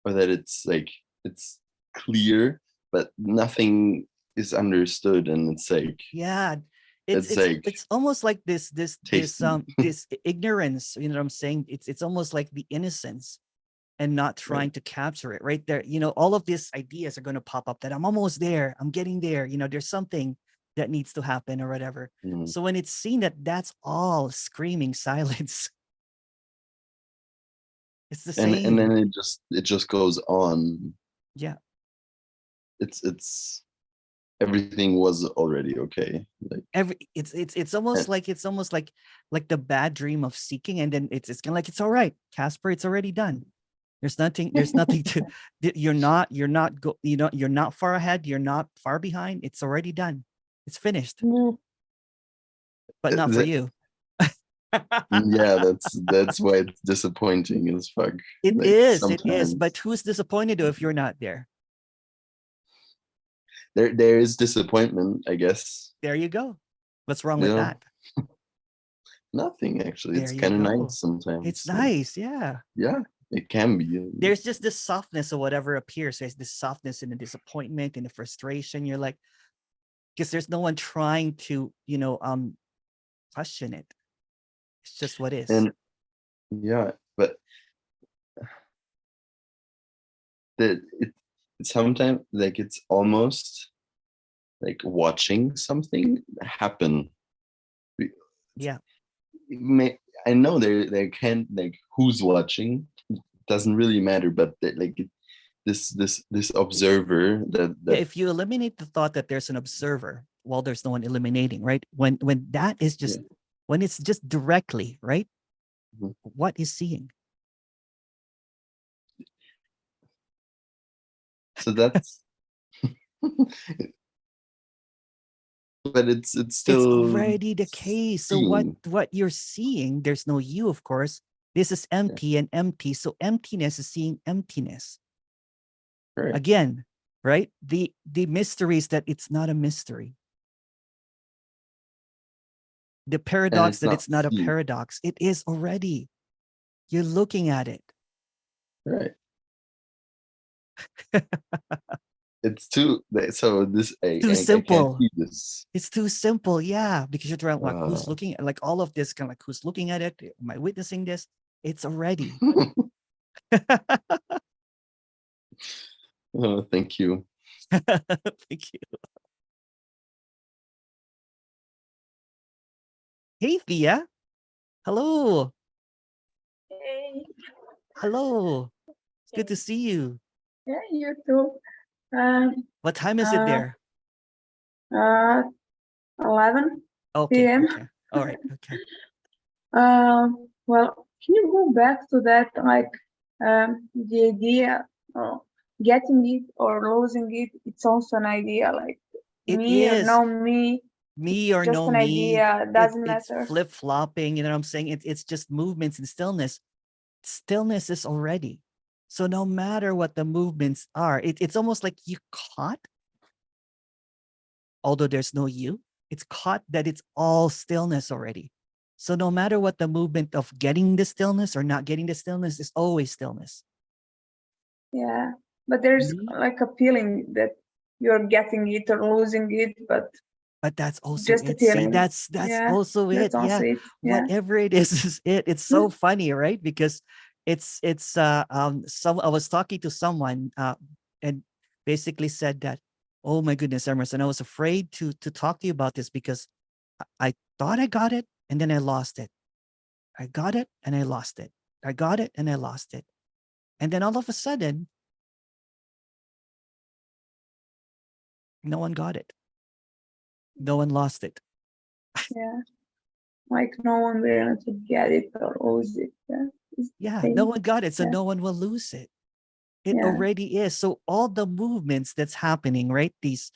or that it's like it's clear, but nothing is understood, and it's like, yeah, it's almost like this ignorance, you know what I'm saying? It's almost like the innocence, and not trying to capture it right there. All of these ideas are going to pop up that I'm almost there, I'm getting there, there's something that needs to happen or whatever. So when it's seen that that's all screaming silence, it's the same. And then it just goes on. Yeah. It's everything was already okay. Like it's almost like the bad dream of seeking, and then it's kind of like, it's all right, Caspar, it's already done. There's nothing to, you're not far ahead. You're not far behind. It's already done. It's finished, but not for you. Yeah, that's why it's disappointing as fuck. It Like, is. sometimes But who's disappointed though if you're not there? there is disappointment, I guess. There you go. What's wrong with Yeah. that? Nothing, actually. There It's you kind of go. nice sometimes. It's Like, nice. Yeah. yeah, it can be. There's just this softness of whatever appears. There's this softness in the disappointment, in the frustration. You're like, because there's no one trying to, question it. It's just what is. And yeah, but it sometimes, like, it's almost like watching something happen. Yeah. I know there can't, like, who's watching, it doesn't really matter, but like this observer that Yeah, if you eliminate the thought that there's an observer, well, there's no one eliminating, right? When that is just when it's just directly, right? Mhm. What is seeing? So that's but it's It's still already the case. So seeing. what you're seeing, there's no you, of course. This is empty and empty. So emptiness is seeing emptiness. Right. Again, right? The mystery is that it's not a mystery. The paradox that it's not a seen. paradox. It is already. You're looking at it. Right. It's too, so this Too I simple. can't see this. It's too simple, yeah. Because you're trying like who's Uh. looking at, like all of this, kind of like who's looking at it? Am I witnessing this? It's already. Oh, thank you. Thank you. Hey Thea. Hello. Hey, Hello. It's good to see you. yeah, you too. What time is it there? 11 Okay. p.m. Okay. All right. Okay. Well, can you go back to that, like, the idea of getting it or losing it? It's also an idea, like It me or is. no me. Me or Just no an me. idea. Doesn't It's matter. flip-flopping. You know what I'm saying? It's just movements and stillness. Stillness is already. So no matter what the movements are, it's almost like you caught, although there's no you, it's caught that it's all stillness already. So no matter what the movement of getting the stillness or not getting the stillness is always stillness. Yeah, but there's like a feeling that you're getting it or losing it, but that's also just a it. See, feeling. that's Yeah, also it. that's also Yeah. it. Yeah. Whatever it is it. It's so funny, right? Because it's I was talking to someone and basically said that, oh my goodness, Emerson, I was afraid to talk to you about this because I thought I got it and then I lost it. I got it and I lost it. I got it and I lost it. And then all of a sudden, no one got it. No one lost it. Yeah, like no one will to get it or lose it. Yeah, no one got it, so no one will lose it. It already is. So all the movements that's happening, right? These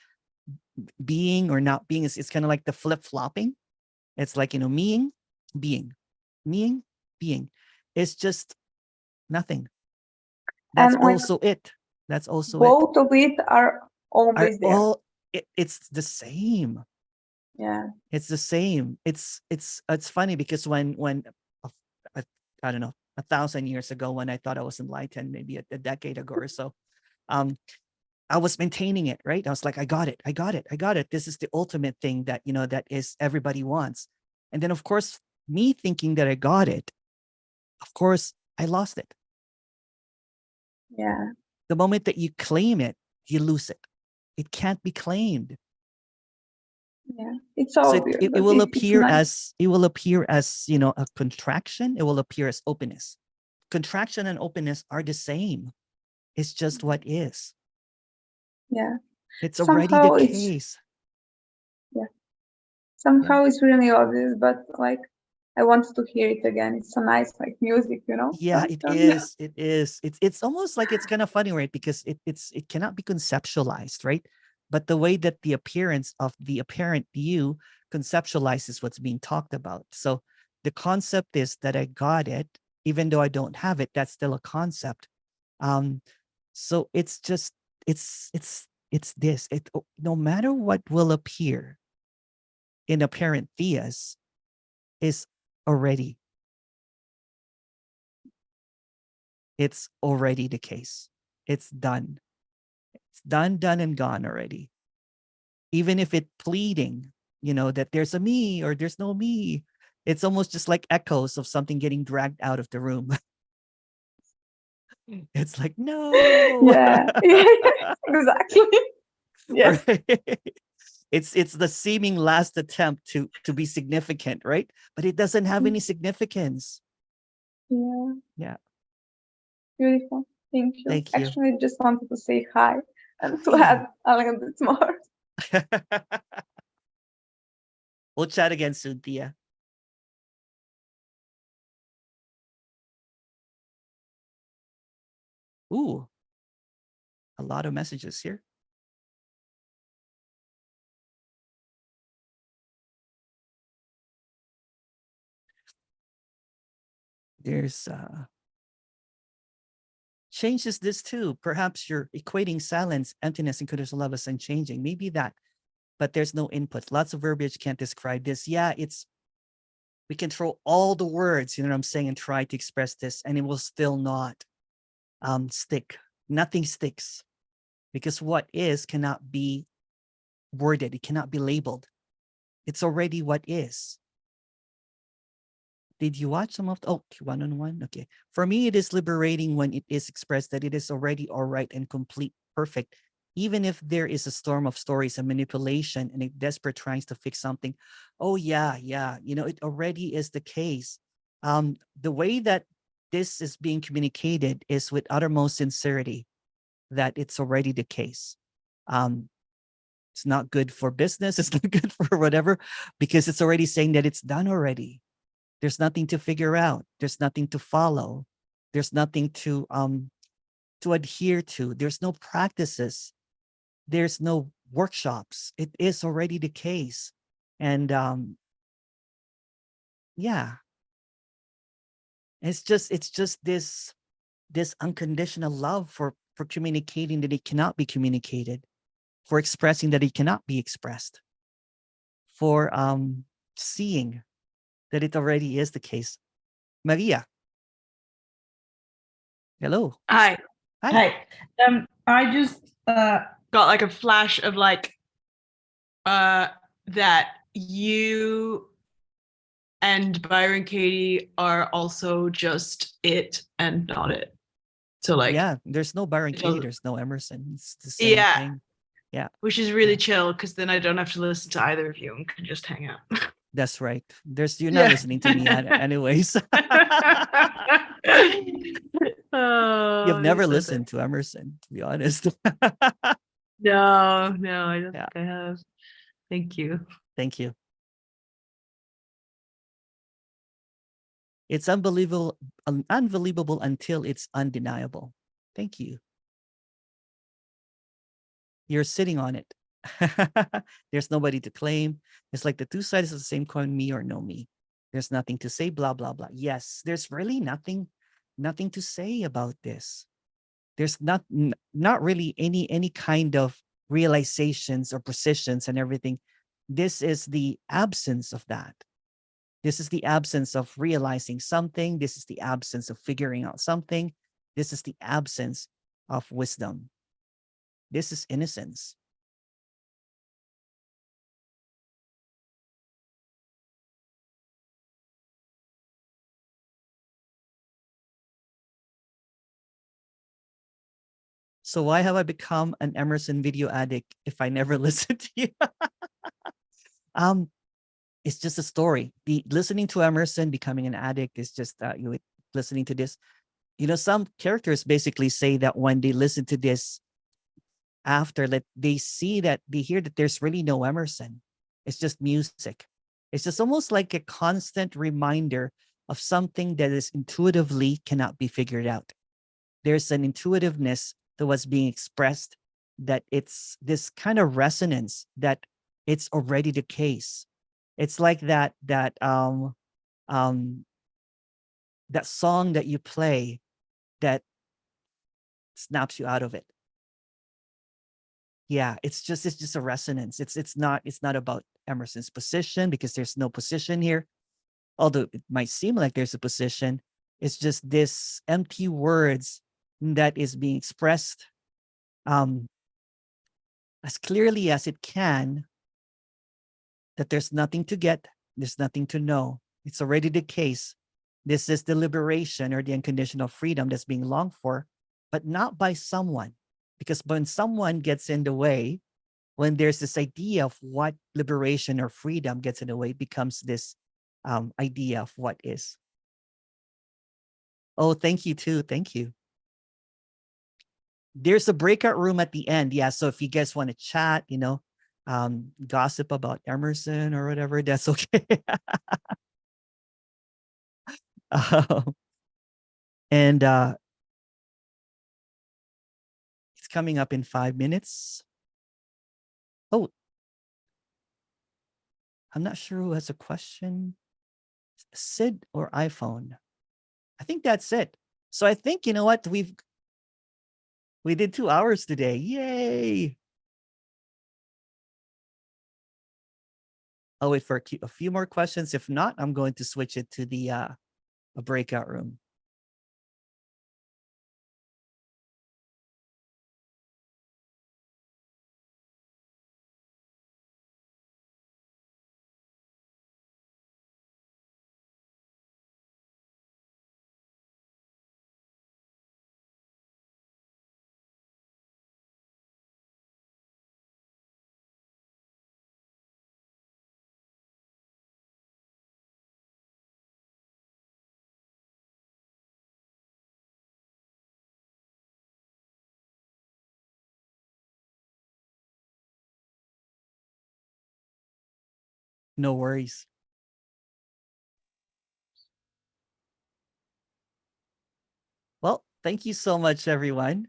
being or not being, it's kind of like the flip-flopping. It's like, being. It's just nothing. That's and also it. That's also both of it are always there. It's the same. Yeah. It's the same. It's funny because when I don't know, 1,000 years ago, when I thought I was enlightened, maybe a decade ago or so, I was maintaining it, right? I was like, I got it. This is the ultimate thing that, that is everybody wants. And then of course, me thinking that I got it, of course, I lost it. Yeah. The moment that you claim it, you lose it. It can't be claimed. Yeah, it's obvious. So it will appear as a contraction. It will appear as openness. Contraction and openness are the same. It's just what is. Yeah. It's already the case. Yeah. Somehow it's really obvious, but like I wanted to hear it again. It's so nice, like music, you know. Yeah, it is. It is. It's almost like it's kind of funny, right? Because it cannot be conceptualized, right? But the way that the appearance of the apparent you conceptualizes what's being talked about. So the concept is that I got it, even though I don't have it. That's still a concept. So it's just it's this. It no matter what will appear in apparent theas is already. It's already the case. It's done. It's done, and gone already. Even if it's pleading, that there's a me or there's no me, it's almost just like echoes of something getting dragged out of the room. It's like, no. Yeah, exactly. Yeah. Right? It's the seeming last attempt to be significant, right? But it doesn't have any significance. Yeah. Yeah. Beautiful. Thank you. Thank you. Actually, I just wanted to say hi and to Hi. add a little bit more. We'll chat again soon, Thea. Ooh, a lot of messages here. There's changes this too. Perhaps you're equating silence, emptiness, and conditional love as unchanging. Maybe that, but there's no input. Lots of verbiage can't describe this. Yeah, we can throw all the words, you know what I'm saying, and try to express this, and it will still not stick. Nothing sticks because what is cannot be worded. It cannot be labeled. It's already what is. Did you watch some of the, one-on-one? Okay. For me, it is liberating when it is expressed that it is already all right and complete, perfect. Even if there is a storm of stories and manipulation and a desperate tries to fix something. Oh yeah. It already is the case. The way that this is being communicated is with uttermost sincerity that it's already the case. It's not good for business. It's not good for whatever, because it's already saying that it's done already. There's nothing to figure out. There's nothing to follow. There's nothing to adhere to. There's no practices. There's no workshops. It is already the case. And yeah. It's just this unconditional love for communicating that it cannot be communicated, for expressing that it cannot be expressed, for seeing that it already is the case. Maria. Hello. Hi. Hi. I just got like a flash of like that you and Byron Katie are also just it and not it. So like, yeah, there's no Byron it Katie, doesn't- there's no Emerson. It's the same Yeah. thing. Yeah, which is really Yeah. chill because then I don't have to listen to either of you and can just hang out. that's right. You're not Yeah. listening to me anyways. Oh, You've never you're so listened to Emerson, to be honest. No, I don't Yeah. think I have. Thank you. Thank you. It's unbelievable until it's undeniable. Thank you. You're sitting on it. There's nobody to claim. It's like the two sides of the same coin, me or no me. There's nothing to say, blah, blah, blah. Yes, there's really nothing to say about this. There's not really any kind of realizations or precisions and everything. This is the absence of that. This is the absence of realizing something. This is the absence of figuring out something. This is the absence of wisdom. This is innocence. So why have I become an Emerson video addict if I never listen to you? It's just a story. Listening to Emerson, becoming an addict is just you listening to this. Some characters basically say that when they listen to this, after that they hear that there's really no Emerson. It's just music. It's just almost like a constant reminder of something that is intuitively cannot be figured out. There's an intuitiveness to what's being expressed, that it's this kind of resonance that it's already the case. It's like that song that you play that snaps you out of it. Yeah, it's just a resonance. It's not about Emerson's position, because there's no position here. Although it might seem like there's a position, it's just this empty words that is being expressed as clearly as it can, that there's nothing to get, there's nothing to know. It's already the case. This is the liberation or the unconditional freedom that's being longed for, but not by someone. Because when someone gets in the way, when there's this idea of what liberation or freedom gets in the way, it becomes this idea of what is. Oh, thank you too. Thank you. There's a breakout room at the end. Yeah. So if you guys want to chat, gossip about Emerson or whatever, that's okay. And it's coming up in 5 minutes. Oh, I'm not sure who has a question. Sid or iPhone? I think that's it. So I think, you know what? We did 2 hours today. Yay. I'll wait for a few more questions. If not, I'm going to switch it to the a breakout room. No worries. Well, thank you so much, everyone.